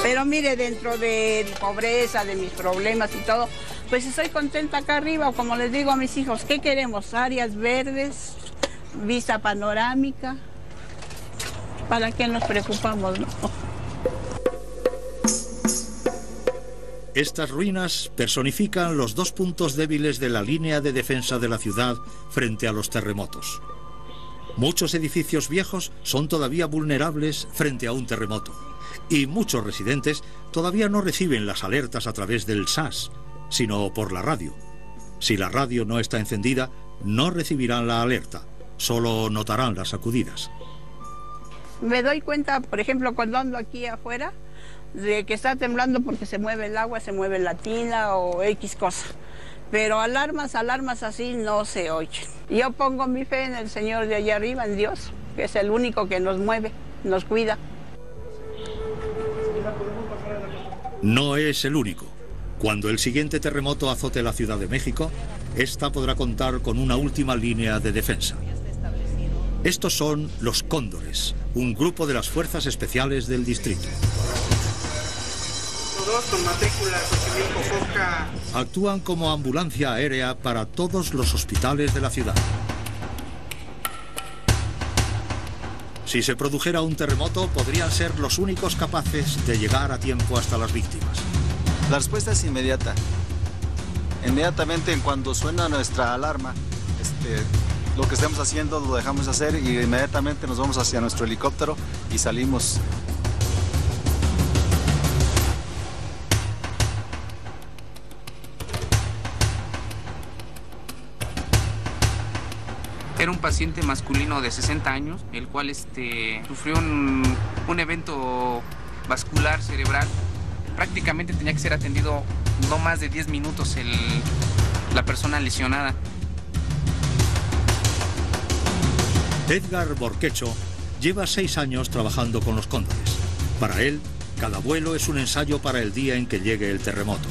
Pero mire, dentro de pobreza, de mis problemas y todo, pues estoy contenta acá arriba, como les digo a mis hijos, ¿qué queremos? Áreas verdes, vista panorámica, ¿para qué nos preocupamos, no? Estas ruinas personifican los dos puntos débiles de la línea de defensa de la ciudad frente a los terremotos. Muchos edificios viejos son todavía vulnerables frente a un terremoto y muchos residentes todavía no reciben las alertas a través del SAS, sino por la radio. Si la radio no está encendida, no recibirán la alerta, solo notarán las sacudidas. Me doy cuenta, por ejemplo, cuando ando aquí afuera, de que está temblando porque se mueve el agua, se mueve la tina o X cosa. Pero alarmas así no se oyen. Yo pongo mi fe en el Señor de allá arriba, en Dios, que es el único que nos mueve, nos cuida. No es el único. Cuando el siguiente terremoto azote la Ciudad de México, esta podrá contar con una última línea de defensa. Estos son los Cóndores, un grupo de las fuerzas especiales del distrito. Con matrícula Xochimilco-Foca. Actúan como ambulancia aérea para todos los hospitales de la ciudad. Si se produjera un terremoto, podrían ser los únicos capaces de llegar a tiempo hasta las víctimas. La respuesta es inmediata. Inmediatamente, en cuando suena nuestra alarma, lo que estemos haciendo lo dejamos hacer y inmediatamente nos vamos hacia nuestro helicóptero y salimos. Era un paciente masculino de 60 años, el cual sufrió un evento vascular cerebral. Prácticamente tenía que ser atendido no más de 10 minutos la persona lesionada. Edgar Borquecho lleva 6 años trabajando con los Cóndores. Para él, cada vuelo es un ensayo para el día en que llegue el terremoto.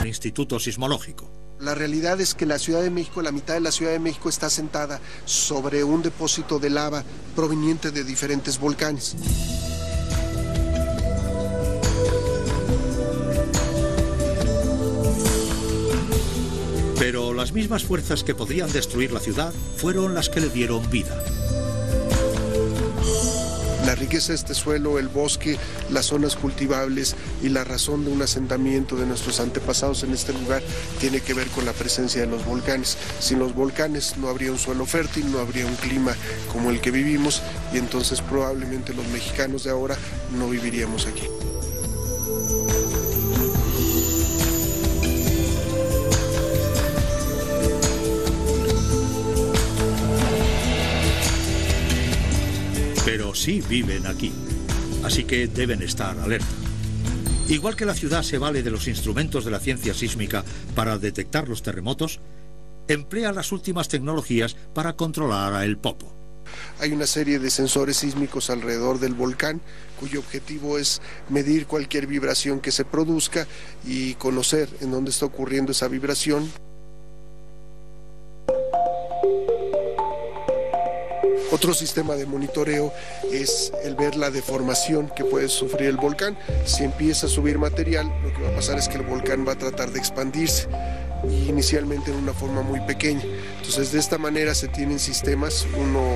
El Instituto Sismológico. La realidad es que la Ciudad de México, la mitad de la Ciudad de México está asentada sobre un depósito de lava proveniente de diferentes volcanes. Pero las mismas fuerzas que podrían destruir la ciudad fueron las que le dieron vida. La riqueza de este suelo, el bosque, las zonas cultivables y la razón de un asentamiento de nuestros antepasados en este lugar tiene que ver con la presencia de los volcanes. Sin los volcanes no habría un suelo fértil, no habría un clima como el que vivimos y entonces probablemente los mexicanos de ahora no viviríamos aquí. Pero sí viven aquí, así que deben estar alerta. Igual que la ciudad se vale de los instrumentos de la ciencia sísmica para detectar los terremotos, emplea las últimas tecnologías para controlar a El Popo. Hay una serie de sensores sísmicos alrededor del volcán cuyo objetivo es medir cualquier vibración que se produzca y conocer en dónde está ocurriendo esa vibración. Otro sistema de monitoreo es el ver la deformación que puede sufrir el volcán. Si empieza a subir material, lo que va a pasar es que el volcán va a tratar de expandirse y inicialmente en una forma muy pequeña. Entonces de esta manera se tienen sistemas, uno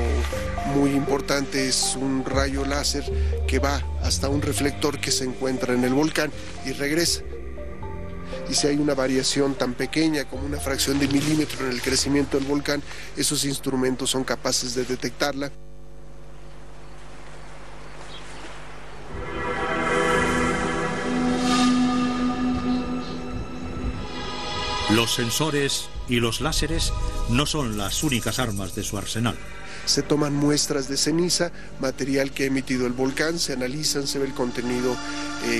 muy importante es un rayo láser que va hasta un reflector que se encuentra en el volcán y regresa. y si hay una variación tan pequeña como una fracción de milímetro en el crecimiento del volcán, esos instrumentos son capaces de detectarla. Los sensores y los láseres no son las únicas armas de su arsenal. Se toman muestras de ceniza, material que ha emitido el volcán, se analizan, se ve el contenido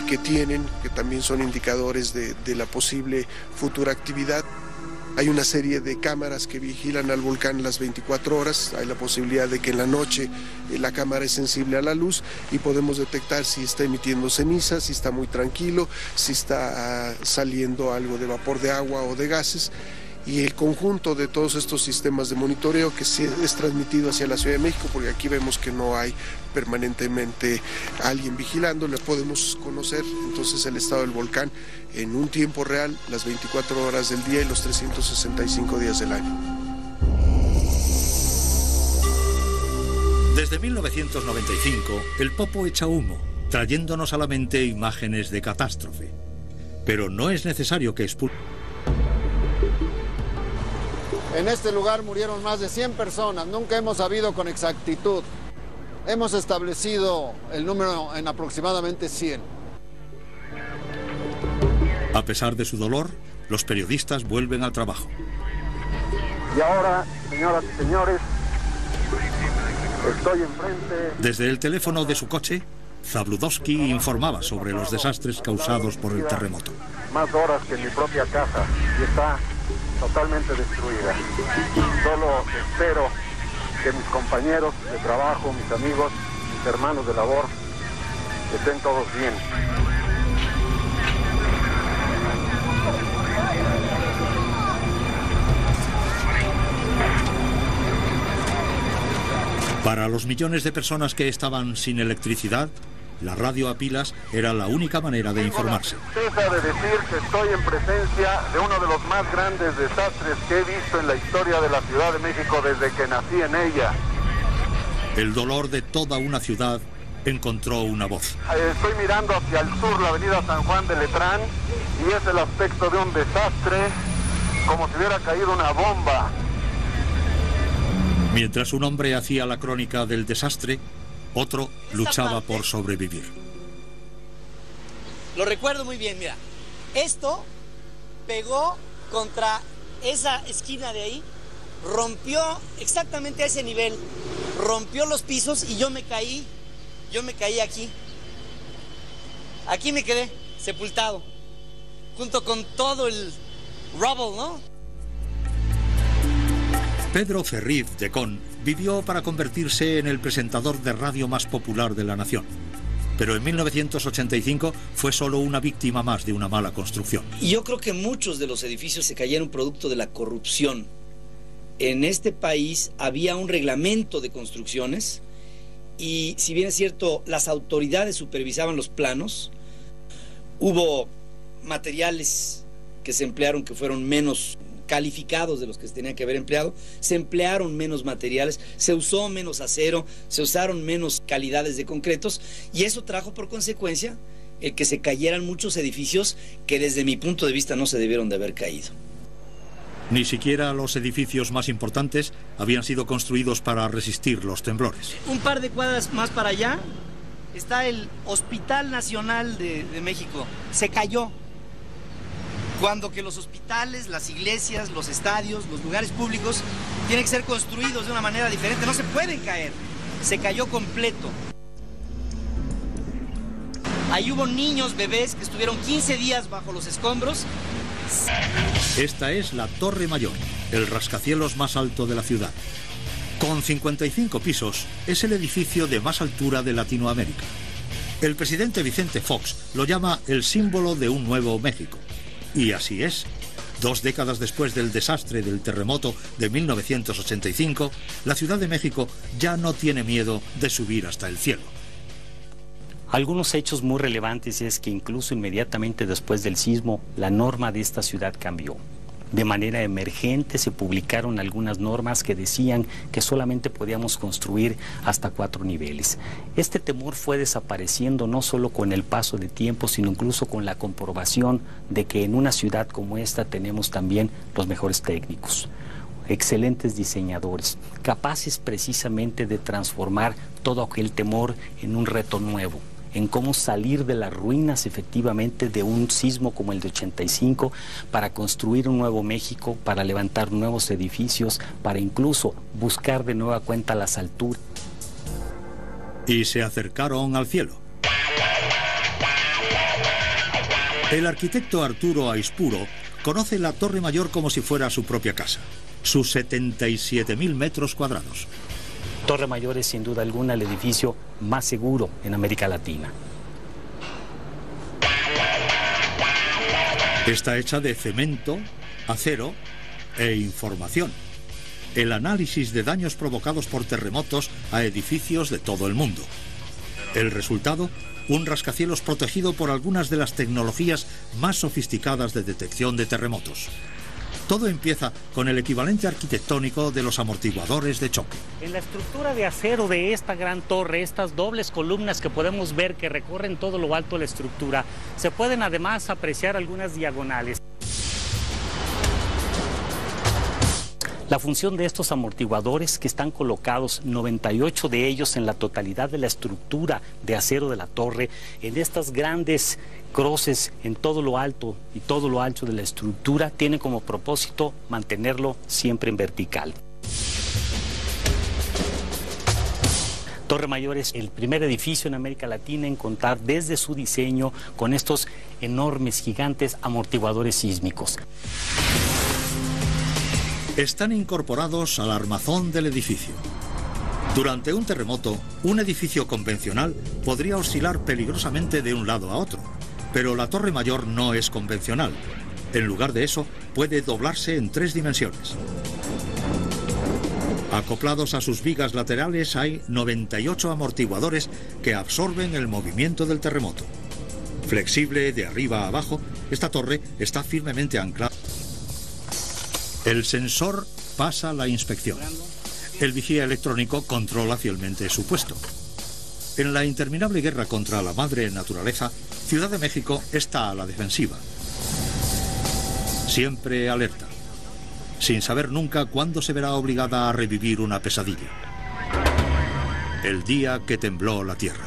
que tienen, que también son indicadores de la posible futura actividad. Hay una serie de cámaras que vigilan al volcán las 24 horas, hay la posibilidad de que en la noche la cámara es sensible a la luz y podemos detectar si está emitiendo ceniza, si está muy tranquilo, si está saliendo algo de vapor de agua o de gases. Y el conjunto de todos estos sistemas de monitoreo que es transmitido hacia la Ciudad de México, porque aquí vemos que no hay permanentemente alguien vigilando, le podemos conocer entonces el estado del volcán en un tiempo real, las 24 horas del día y los 365 días del año. Desde 1995, el Popo echa humo, trayéndonos a la mente imágenes de catástrofe. Pero no es necesario que En este lugar murieron más de 100 personas, nunca hemos sabido con exactitud. Hemos establecido el número en aproximadamente 100. A pesar de su dolor, los periodistas vuelven al trabajo. Y ahora, señoras y señores, estoy enfrente... Desde el teléfono de su coche, Zabludovsky informaba sobre los desastres causados por el terremoto. Más horas que en mi propia casa y está totalmente destruida. Solo espero que mis compañeros de trabajo, mis amigos, mis hermanos de labor, estén todos bien. Para los millones de personas que estaban sin electricidad, la radio a pilas era la única manera de informarse. Tengo la certeza de decir que estoy en presencia de uno de los más grandes desastres que he visto en la historia de la Ciudad de México desde que nací en ella. El dolor de toda una ciudad encontró una voz. Estoy mirando hacia el sur, la avenida San Juan de Letrán, y es el aspecto de un desastre, como si hubiera caído una bomba. Mientras un hombre hacía la crónica del desastre, otro luchaba por sobrevivir. Lo recuerdo muy bien, mira. Esto pegó contra esa esquina de ahí, rompió exactamente a ese nivel, rompió los pisos y yo me caí aquí. Aquí me quedé sepultado, junto con todo el rubble, ¿no? Pedro Ferriz de Con vivió para convertirse en el presentador de radio más popular de la nación. Pero en 1985 fue solo una víctima más de una mala construcción. Y yo creo que muchos de los edificios se cayeron producto de la corrupción. En este país había un reglamento de construcciones y, si bien es cierto, las autoridades supervisaban los planos, hubo materiales que se emplearon que fueron menos calificados de los que se tenían que haber empleado, se emplearon menos materiales, se usó menos acero, se usaron menos calidades de concretos y eso trajo por consecuencia el que se cayeran muchos edificios que desde mi punto de vista no se debieron de haber caído. Ni siquiera los edificios más importantes habían sido construidos para resistir los temblores. Un par de cuadras más para allá está el Hospital Nacional de México, se cayó. Cuando que los hospitales, las iglesias, los estadios, los lugares públicos tienen que ser construidos de una manera diferente, no se pueden caer. Se cayó completo. Ahí hubo niños, bebés que estuvieron 15 días bajo los escombros. Esta es la Torre Mayor, el rascacielos más alto de la ciudad. Con 55 pisos, es el edificio de más altura de Latinoamérica. El presidente Vicente Fox lo llama el símbolo de un nuevo México. Y así es. 2 décadas después del desastre del terremoto de 1985, la Ciudad de México ya no tiene miedo de subir hasta el cielo. Algunos hechos muy relevantes es que incluso inmediatamente después del sismo, la norma de esta ciudad cambió. De manera emergente se publicaron algunas normas que decían que solamente podíamos construir hasta 4 niveles. Este temor fue desapareciendo no solo con el paso de tiempo, sino incluso con la comprobación de que en una ciudad como esta tenemos también los mejores técnicos, excelentes diseñadores, capaces precisamente de transformar todo aquel temor en un reto nuevo, en cómo salir de las ruinas efectivamente de un sismo como el de 85 para construir un nuevo México, para levantar nuevos edificios, para incluso buscar de nueva cuenta las alturas. Y se acercaron al cielo. El arquitecto Arturo Aispuro conoce la Torre Mayor como si fuera su propia casa, sus 77.000 metros cuadrados. Torre Mayor es sin duda alguna el edificio más seguro en América Latina. Está hecha de cemento, acero e información. El análisis de daños provocados por terremotos a edificios de todo el mundo. El resultado, un rascacielos protegido por algunas de las tecnologías más sofisticadas de detección de terremotos. Todo empieza con el equivalente arquitectónico de los amortiguadores de choque. En la estructura de acero de esta gran torre, estas dobles columnas que podemos ver que recorren todo lo alto de la estructura, se pueden además apreciar algunas diagonales. La función de estos amortiguadores, que están colocados 98 de ellos en la totalidad de la estructura de acero de la torre, en estas grandes croces en todo lo alto y todo lo ancho de la estructura, tiene como propósito mantenerlo siempre en vertical. Torre Mayor es el primer edificio en América Latina en contar desde su diseño con estos enormes, gigantes amortiguadores sísmicos. Están incorporados al armazón del edificio. Durante un terremoto, un edificio convencional podría oscilar peligrosamente de un lado a otro, pero la Torre Mayor no es convencional. En lugar de eso, puede doblarse en 3 dimensiones. Acoplados a sus vigas laterales hay 98 amortiguadores que absorben el movimiento del terremoto. Flexible de arriba a abajo, esta torre está firmemente anclada. El sensor pasa la inspección. El vigía electrónico controla fielmente su puesto. En la interminable guerra contra la madre naturaleza, Ciudad de México está a la defensiva. Siempre alerta, sin saber nunca cuándo se verá obligada a revivir una pesadilla. El día que tembló la tierra.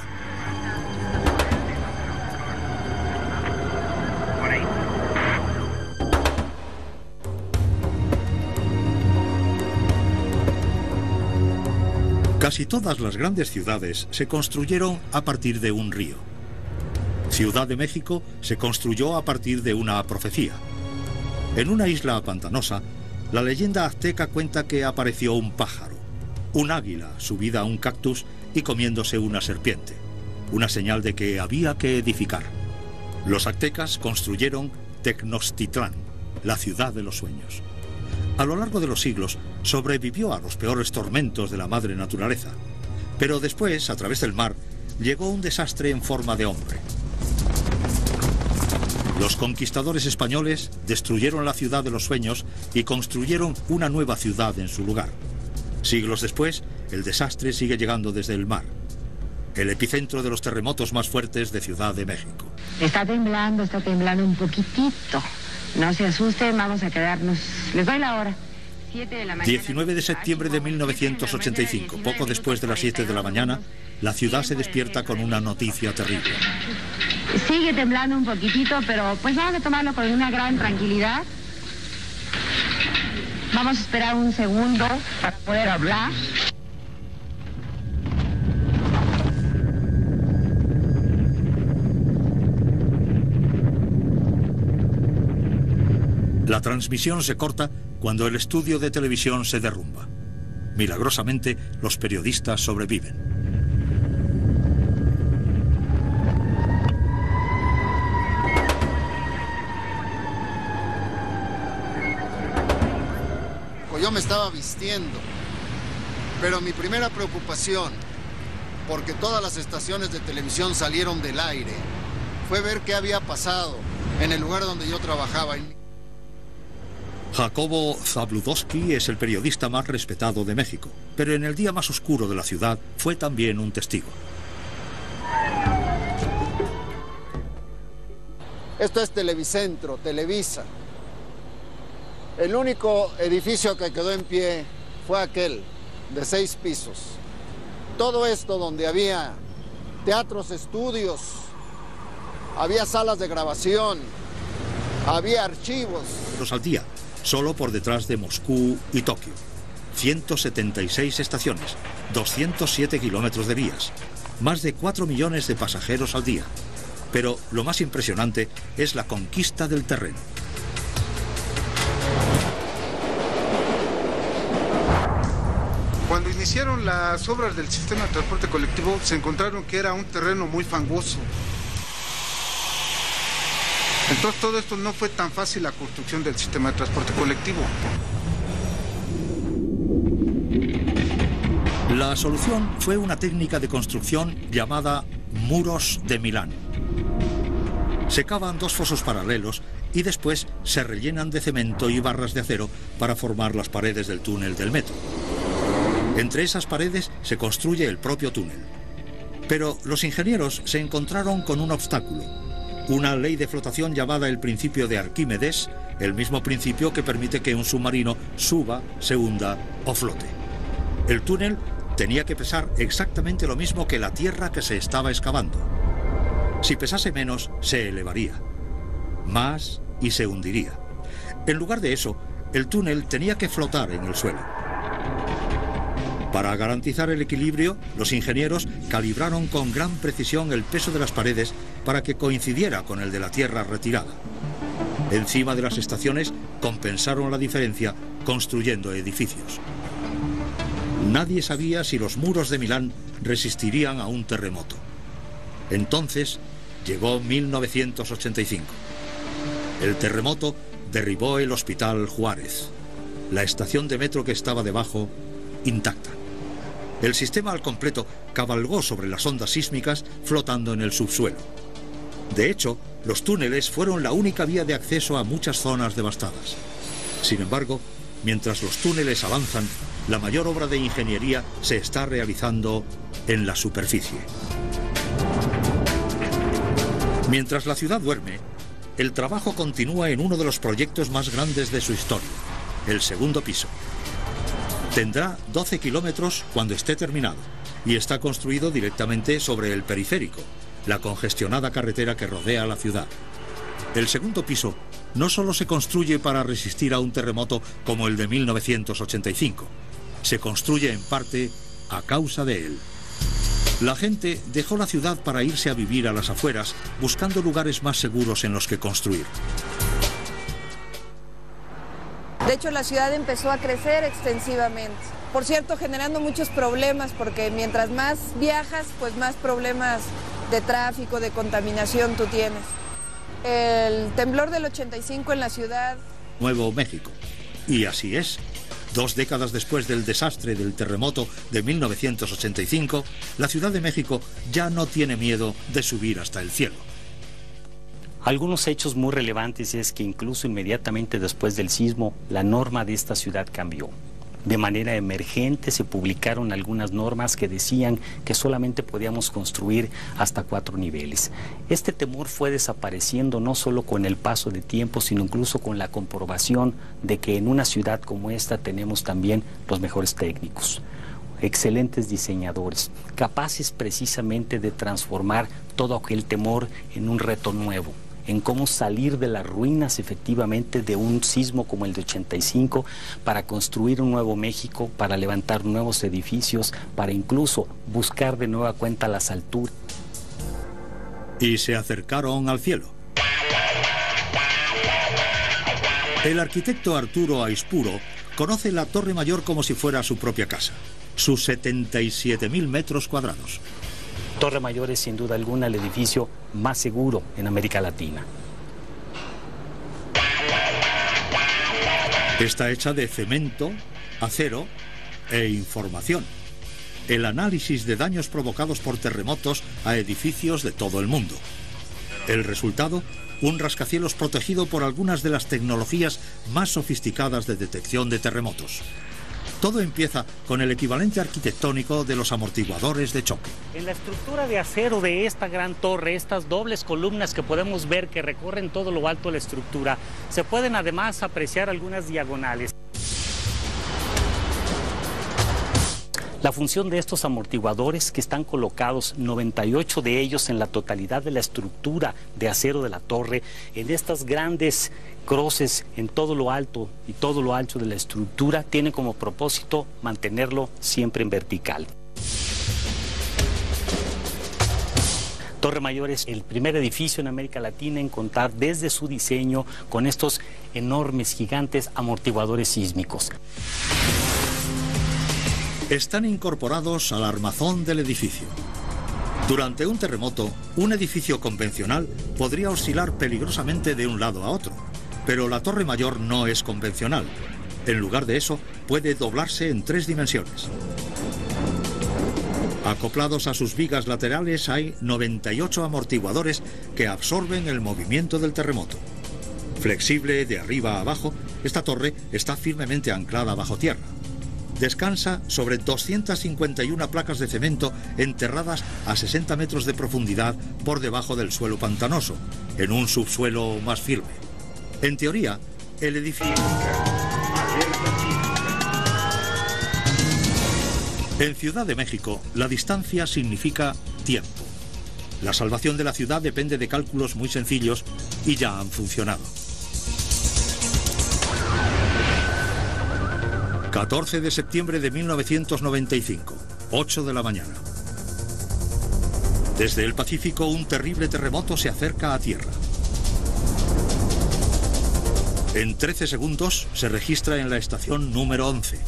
Casi todas las grandes ciudades se construyeron a partir de un río. Ciudad de México se construyó a partir de una profecía. En una isla pantanosa, la leyenda azteca cuenta que apareció un pájaro, un águila subida a un cactus y comiéndose una serpiente, una señal de que había que edificar. Los aztecas construyeron Tenochtitlán, la ciudad de los sueños. A lo largo de los siglos sobrevivió a los peores tormentos de la madre naturaleza, pero después, a través del mar, llegó un desastre en forma de hombre. Los conquistadores españoles destruyeron la ciudad de los sueños y construyeron una nueva ciudad en su lugar. Siglos después, el desastre sigue llegando desde el mar, el epicentro de los terremotos más fuertes de Ciudad de México. Está temblando un poquitito. No se asusten, vamos a quedarnos. Les doy la hora. 7 de la mañana. 19 de septiembre de 1985, poco después de las 7 de la mañana, la ciudad se despierta con una noticia terrible. Sigue temblando un poquitito, pero pues vamos a tomarlo con una gran tranquilidad. Vamos a esperar un segundo para poder hablar. La transmisión se corta cuando el estudio de televisión se derrumba. Milagrosamente, los periodistas sobreviven. Yo me estaba vistiendo, pero mi primera preocupación, porque todas las estaciones de televisión salieron del aire, fue ver qué había pasado en el lugar donde yo trabajaba. Jacobo Zabludovsky es el periodista más respetado de México, pero en el día más oscuro de la ciudad fue también un testigo. Esto es Televicentro, Televisa. El único edificio que quedó en pie fue aquel, de 6 pisos. Todo esto donde había teatros, estudios, había salas de grabación, había archivos. Al día, solo por detrás de Moscú y Tokio. 176 estaciones, 207 kilómetros de vías, más de 4 millones de pasajeros al día. Pero lo más impresionante es la conquista del terreno. Cuando iniciaron las obras del sistema de transporte colectivo, se encontraron que era un terreno muy fangoso. Entonces todo esto no fue tan fácil, la construcción del sistema de transporte colectivo. La solución fue una técnica de construcción llamada muros de Milán. Se cavan 2 fosos paralelos y después se rellenan de cemento y barras de acero para formar las paredes del túnel del metro. Entre esas paredes se construye el propio túnel. Pero los ingenieros se encontraron con un obstáculo. Una ley de flotación llamada el principio de Arquímedes, el mismo principio que permite que un submarino suba, se hunda o flote. El túnel tenía que pesar exactamente lo mismo que la tierra que se estaba excavando. Si pesase menos, se elevaría. Más y se hundiría. En lugar de eso, el túnel tenía que flotar en el suelo. Para garantizar el equilibrio, los ingenieros calibraron con gran precisión el peso de las paredes para que coincidiera con el de la tierra retirada. Encima de las estaciones compensaron la diferencia construyendo edificios. Nadie sabía si los muros de Milán resistirían a un terremoto. Entonces llegó 1985. El terremoto derribó el Hospital Juárez. La estación de metro que estaba debajo, intacta. El sistema al completo cabalgó sobre las ondas sísmicas flotando en el subsuelo. De hecho, los túneles fueron la única vía de acceso a muchas zonas devastadas. Sin embargo, mientras los túneles avanzan, la mayor obra de ingeniería se está realizando en la superficie. Mientras la ciudad duerme, el trabajo continúa en uno de los proyectos más grandes de su historia, el segundo piso. Tendrá 12 kilómetros cuando esté terminado y está construido directamente sobre el periférico, la congestionada carretera que rodea la ciudad. El segundo piso no solo se construye para resistir a un terremoto como el de 1985, se construye en parte a causa de él. La gente dejó la ciudad para irse a vivir a las afueras, buscando lugares más seguros en los que construir. De hecho, la ciudad empezó a crecer extensivamente. Por cierto, generando muchos problemas, porque mientras más viajas, pues más problemas de tráfico, de contaminación tú tienes. El temblor del 85 en la ciudad... Nuevo México. Y así es. 2 décadas después del desastre del terremoto de 1985, la Ciudad de México ya no tiene miedo de subir hasta el cielo. Algunos hechos muy relevantes es que incluso inmediatamente después del sismo, la norma de esta ciudad cambió. De manera emergente se publicaron algunas normas que decían que solamente podíamos construir hasta 4 niveles. Este temor fue desapareciendo no solo con el paso de tiempo, sino incluso con la comprobación de que en una ciudad como esta tenemos también los mejores técnicos, excelentes diseñadores, capaces precisamente de transformar todo aquel temor en un reto nuevo, en cómo salir de las ruinas efectivamente de un sismo como el de 85 para construir un nuevo México, para levantar nuevos edificios, para incluso buscar de nueva cuenta las alturas. Y se acercaron al cielo. El arquitecto Arturo Aispuro conoce la Torre Mayor como si fuera su propia casa, sus 77.000 metros cuadrados. Torre Mayor es sin duda alguna el edificio más seguro en América Latina. Está hecha de cemento, acero e información. El análisis de daños provocados por terremotos a edificios de todo el mundo. El resultado, un rascacielos protegido por algunas de las tecnologías más sofisticadas de detección de terremotos. Todo empieza con el equivalente arquitectónico de los amortiguadores de choque. En la estructura de acero de esta gran torre, estas dobles columnas que podemos ver que recorren todo lo alto de la estructura, se pueden además apreciar algunas diagonales. La función de estos amortiguadores, que están colocados 98 de ellos en la totalidad de la estructura de acero de la torre, en estas grandes croces en todo lo alto y todo lo ancho de la estructura, tiene como propósito mantenerlo siempre en vertical. Torre Mayor es el primer edificio en América Latina en contar desde su diseño con estos enormes, gigantes amortiguadores sísmicos. Están incorporados al armazón del edificio. Durante un terremoto, un edificio convencional podría oscilar peligrosamente de un lado a otro, pero la Torre Mayor no es convencional. En lugar de eso, puede doblarse en 3 dimensiones. Acoplados a sus vigas laterales hay 98 amortiguadores que absorben el movimiento del terremoto. Flexible de arriba a abajo, esta torre está firmemente anclada bajo tierra. Descansa sobre 251 placas de cemento enterradas a 60 metros de profundidad por debajo del suelo pantanoso, en un subsuelo más firme. En teoría, el edificio... En Ciudad de México, la distancia significa tiempo. La salvación de la ciudad depende de cálculos muy sencillos y ya han funcionado. 14 de septiembre de 1995, 8 de la mañana. Desde el Pacífico, un terrible terremoto se acerca a tierra. En 13 segundos se registra en la estación número 11.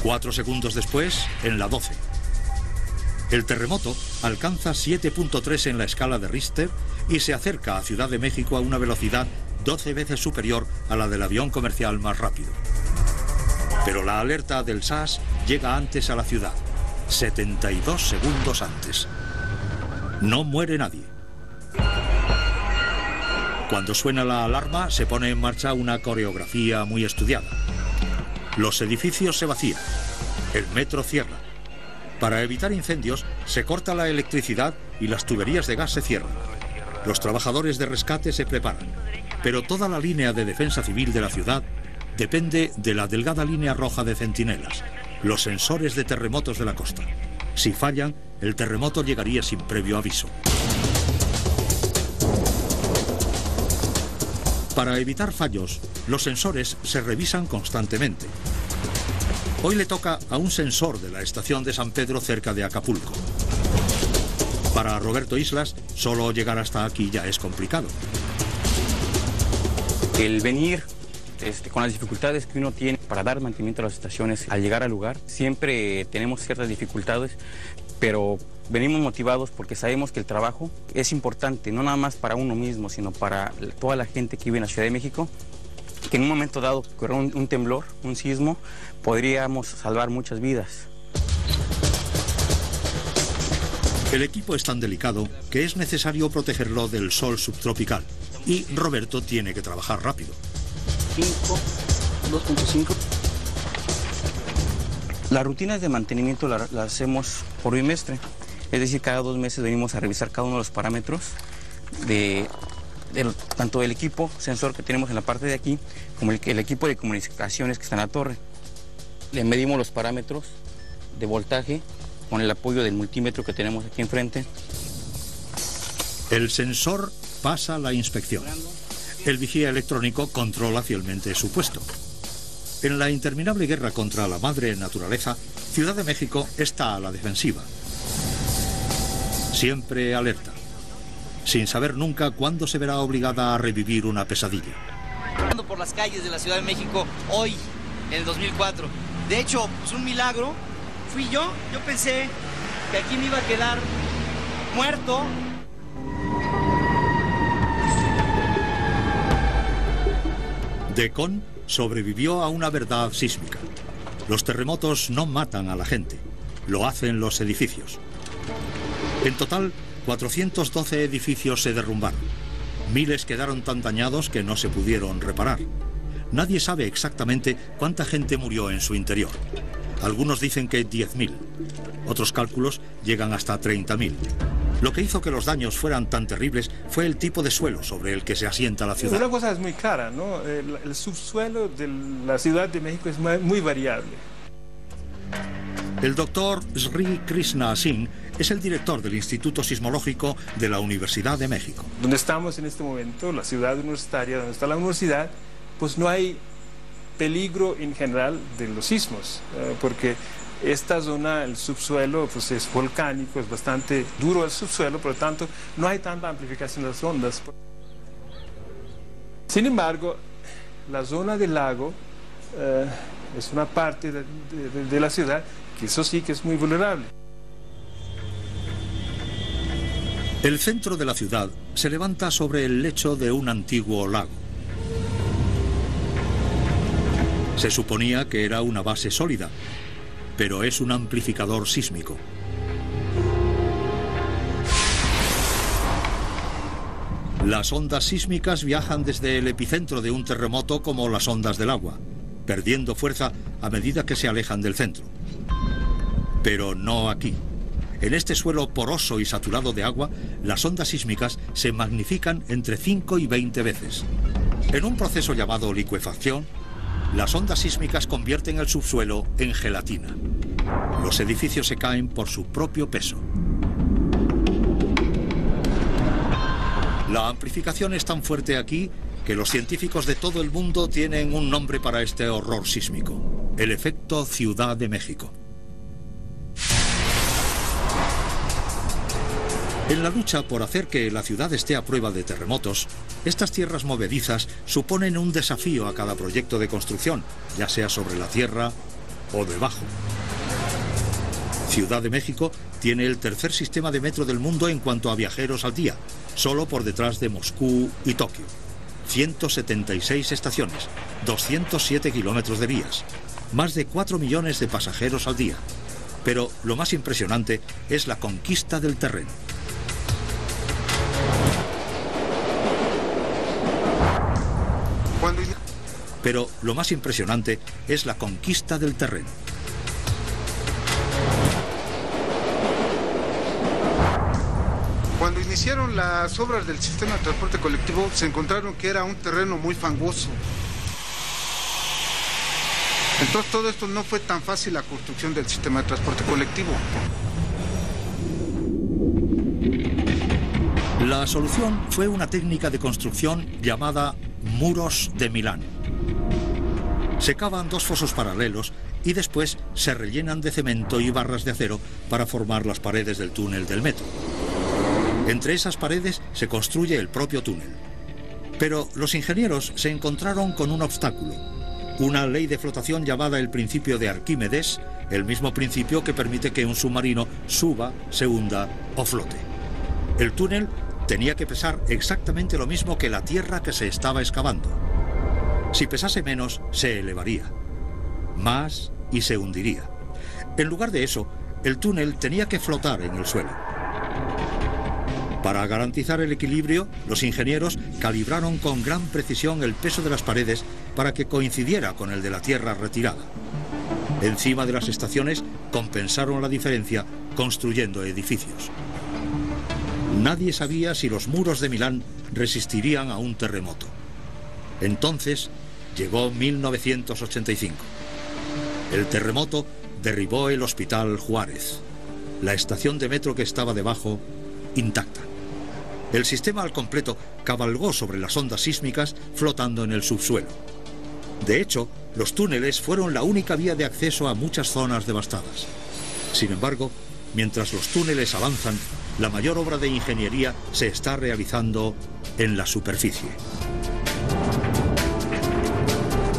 4 segundos después, en la 12. El terremoto alcanza 7.3 en la escala de Richter y se acerca a Ciudad de México a una velocidad 12 veces superior a la del avión comercial más rápido. Pero la alerta del SAS llega antes a la ciudad, 72 segundos antes. No muere nadie. Cuando suena la alarma, se pone en marcha una coreografía muy estudiada. Los edificios se vacían, el metro cierra. Para evitar incendios, se corta la electricidad y las tuberías de gas se cierran. Los trabajadores de rescate se preparan, pero toda la línea de defensa civil de la ciudad depende de la delgada línea roja de centinelas, los sensores de terremotos de la costa. Si fallan, el terremoto llegaría sin previo aviso. Para evitar fallos, los sensores se revisan constantemente. Hoy le toca a un sensor de la estación de San Pedro cerca de Acapulco. Para Roberto Islas, solo llegar hasta aquí ya es complicado. El venir con las dificultades que uno tiene para dar mantenimiento a las estaciones al llegar al lugar, siempre tenemos ciertas dificultades, pero venimos motivados porque sabemos que el trabajo es importante, no nada más para uno mismo, sino para toda la gente que vive en la Ciudad de México, que en un momento dado ocurrió un temblor, un sismo, podríamos salvar muchas vidas. El equipo es tan delicado que es necesario protegerlo del sol subtropical y Roberto tiene que trabajar rápido. 2.5. Las rutinas de mantenimiento las hacemos por bimestre, es decir, cada 2 meses venimos a revisar cada uno de los parámetros tanto del equipo sensor que tenemos en la parte de aquí como el equipo de comunicaciones que está en la torre. Le medimos los parámetros de voltaje con el apoyo del multímetro que tenemos aquí enfrente. El sensor pasa la inspección. El vigía electrónico controla fielmente su puesto. En la interminable guerra contra la madre naturaleza, Ciudad de México está a la defensiva. Siempre alerta, sin saber nunca cuándo se verá obligada a revivir una pesadilla. Ando por las calles de la Ciudad de México hoy, en el 2004. De hecho, pues un milagro. Fui yo pensé que aquí me iba a quedar muerto. Decon sobrevivió a una verdad sísmica. Los terremotos no matan a la gente, lo hacen los edificios. En total, 412 edificios se derrumbaron. Miles quedaron tan dañados que no se pudieron reparar. Nadie sabe exactamente cuánta gente murió en su interior. Algunos dicen que 10.000. Otros cálculos llegan hasta 30.000. Lo que hizo que los daños fueran tan terribles fue el tipo de suelo sobre el que se asienta la ciudad. Una cosa es muy clara, ¿no? El subsuelo de la Ciudad de México es muy variable. El doctor Sri Krishna Singh es el director del Instituto Sismológico de la Universidad de México. Donde estamos en este momento, la ciudad universitaria, donde está la universidad, pues no hay peligro en general de los sismos, porque esta zona, el subsuelo, pues es volcánico, es bastante duro el subsuelo, por lo tanto no hay tanta amplificación de las ondas. Sin embargo, la zona del lago es una parte de la ciudad que eso sí que es muy vulnerable. El centro de la ciudad se levanta sobre el lecho de un antiguo lago. Se suponía que era una base sólida, pero es un amplificador sísmico. Las ondas sísmicas viajan desde el epicentro de un terremoto como las ondas del agua, perdiendo fuerza a medida que se alejan del centro. Pero no aquí. En este suelo poroso y saturado de agua, las ondas sísmicas se magnifican entre 5 y 20 veces. En un proceso llamado licuefacción, las ondas sísmicas convierten el subsuelo en gelatina. Los edificios se caen por su propio peso. La amplificación es tan fuerte aquí que los científicos de todo el mundo tienen un nombre para este horror sísmico: el efecto Ciudad de México. En la lucha por hacer que la ciudad esté a prueba de terremotos, estas tierras movedizas suponen un desafío a cada proyecto de construcción, ya sea sobre la tierra o debajo. Ciudad de México tiene el tercer sistema de metro del mundo en cuanto a viajeros al día, solo por detrás de Moscú y Tokio. 176 estaciones, 207 kilómetros de vías, más de 4 millones de pasajeros al día. Pero lo más impresionante es la conquista del terreno. Pero lo más impresionante es la conquista del terreno. Cuando iniciaron las obras del sistema de transporte colectivo, se encontraron que era un terreno muy fangoso. Entonces todo esto no fue tan fácil, la construcción del sistema de transporte colectivo. La solución fue una técnica de construcción llamada muros de Milán. Se cavan dos fosos paralelos y después se rellenan de cemento y barras de acero para formar las paredes del túnel del metro. Entre esas paredes se construye el propio túnel. Pero los ingenieros se encontraron con un obstáculo: una ley de flotación llamada el principio de Arquímedes, el mismo principio que permite que un submarino suba, se hunda o flote. El túnel tenía que pesar exactamente lo mismo que la tierra que se estaba excavando. Si pesase menos, se elevaría. Más y se hundiría. En lugar de eso, el túnel tenía que flotar en el suelo. Para garantizar el equilibrio, los ingenieros calibraron con gran precisión el peso de las paredes para que coincidiera con el de la tierra retirada. Encima de las estaciones compensaron la diferencia construyendo edificios. Nadie sabía si los muros de Milán resistirían a un terremoto. Entonces llegó 1985. El terremoto derribó el Hospital Juárez. La estación de metro que estaba debajo, intacta. El sistema al completo cabalgó sobre las ondas sísmicas flotando en el subsuelo. De hecho, los túneles fueron la única vía de acceso a muchas zonas devastadas. Sin embargo, mientras los túneles avanzan, la mayor obra de ingeniería se está realizando en la superficie.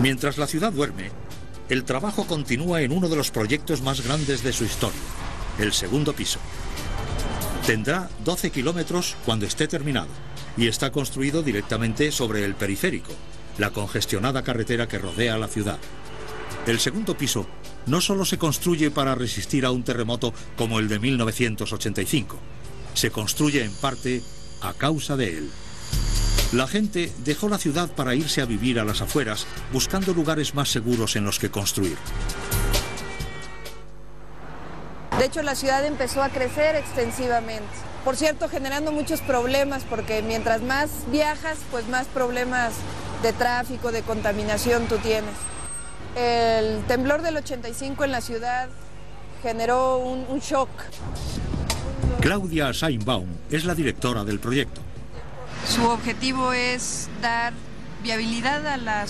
Mientras la ciudad duerme, el trabajo continúa en uno de los proyectos más grandes de su historia, el segundo piso. Tendrá 12 kilómetros cuando esté terminado y está construido directamente sobre el periférico, la congestionada carretera que rodea la ciudad. El segundo piso no solo se construye para resistir a un terremoto como el de 1985, se construye en parte a causa de él. La gente dejó la ciudad para irse a vivir a las afueras, buscando lugares más seguros en los que construir. De hecho, la ciudad empezó a crecer extensivamente. Por cierto, generando muchos problemas, porque mientras más viajas, pues más problemas de tráfico, de contaminación tú tienes. El temblor del 85 en la ciudad generó un shock. Claudia Scheinbaum es la directora del proyecto. Su objetivo es dar viabilidad a las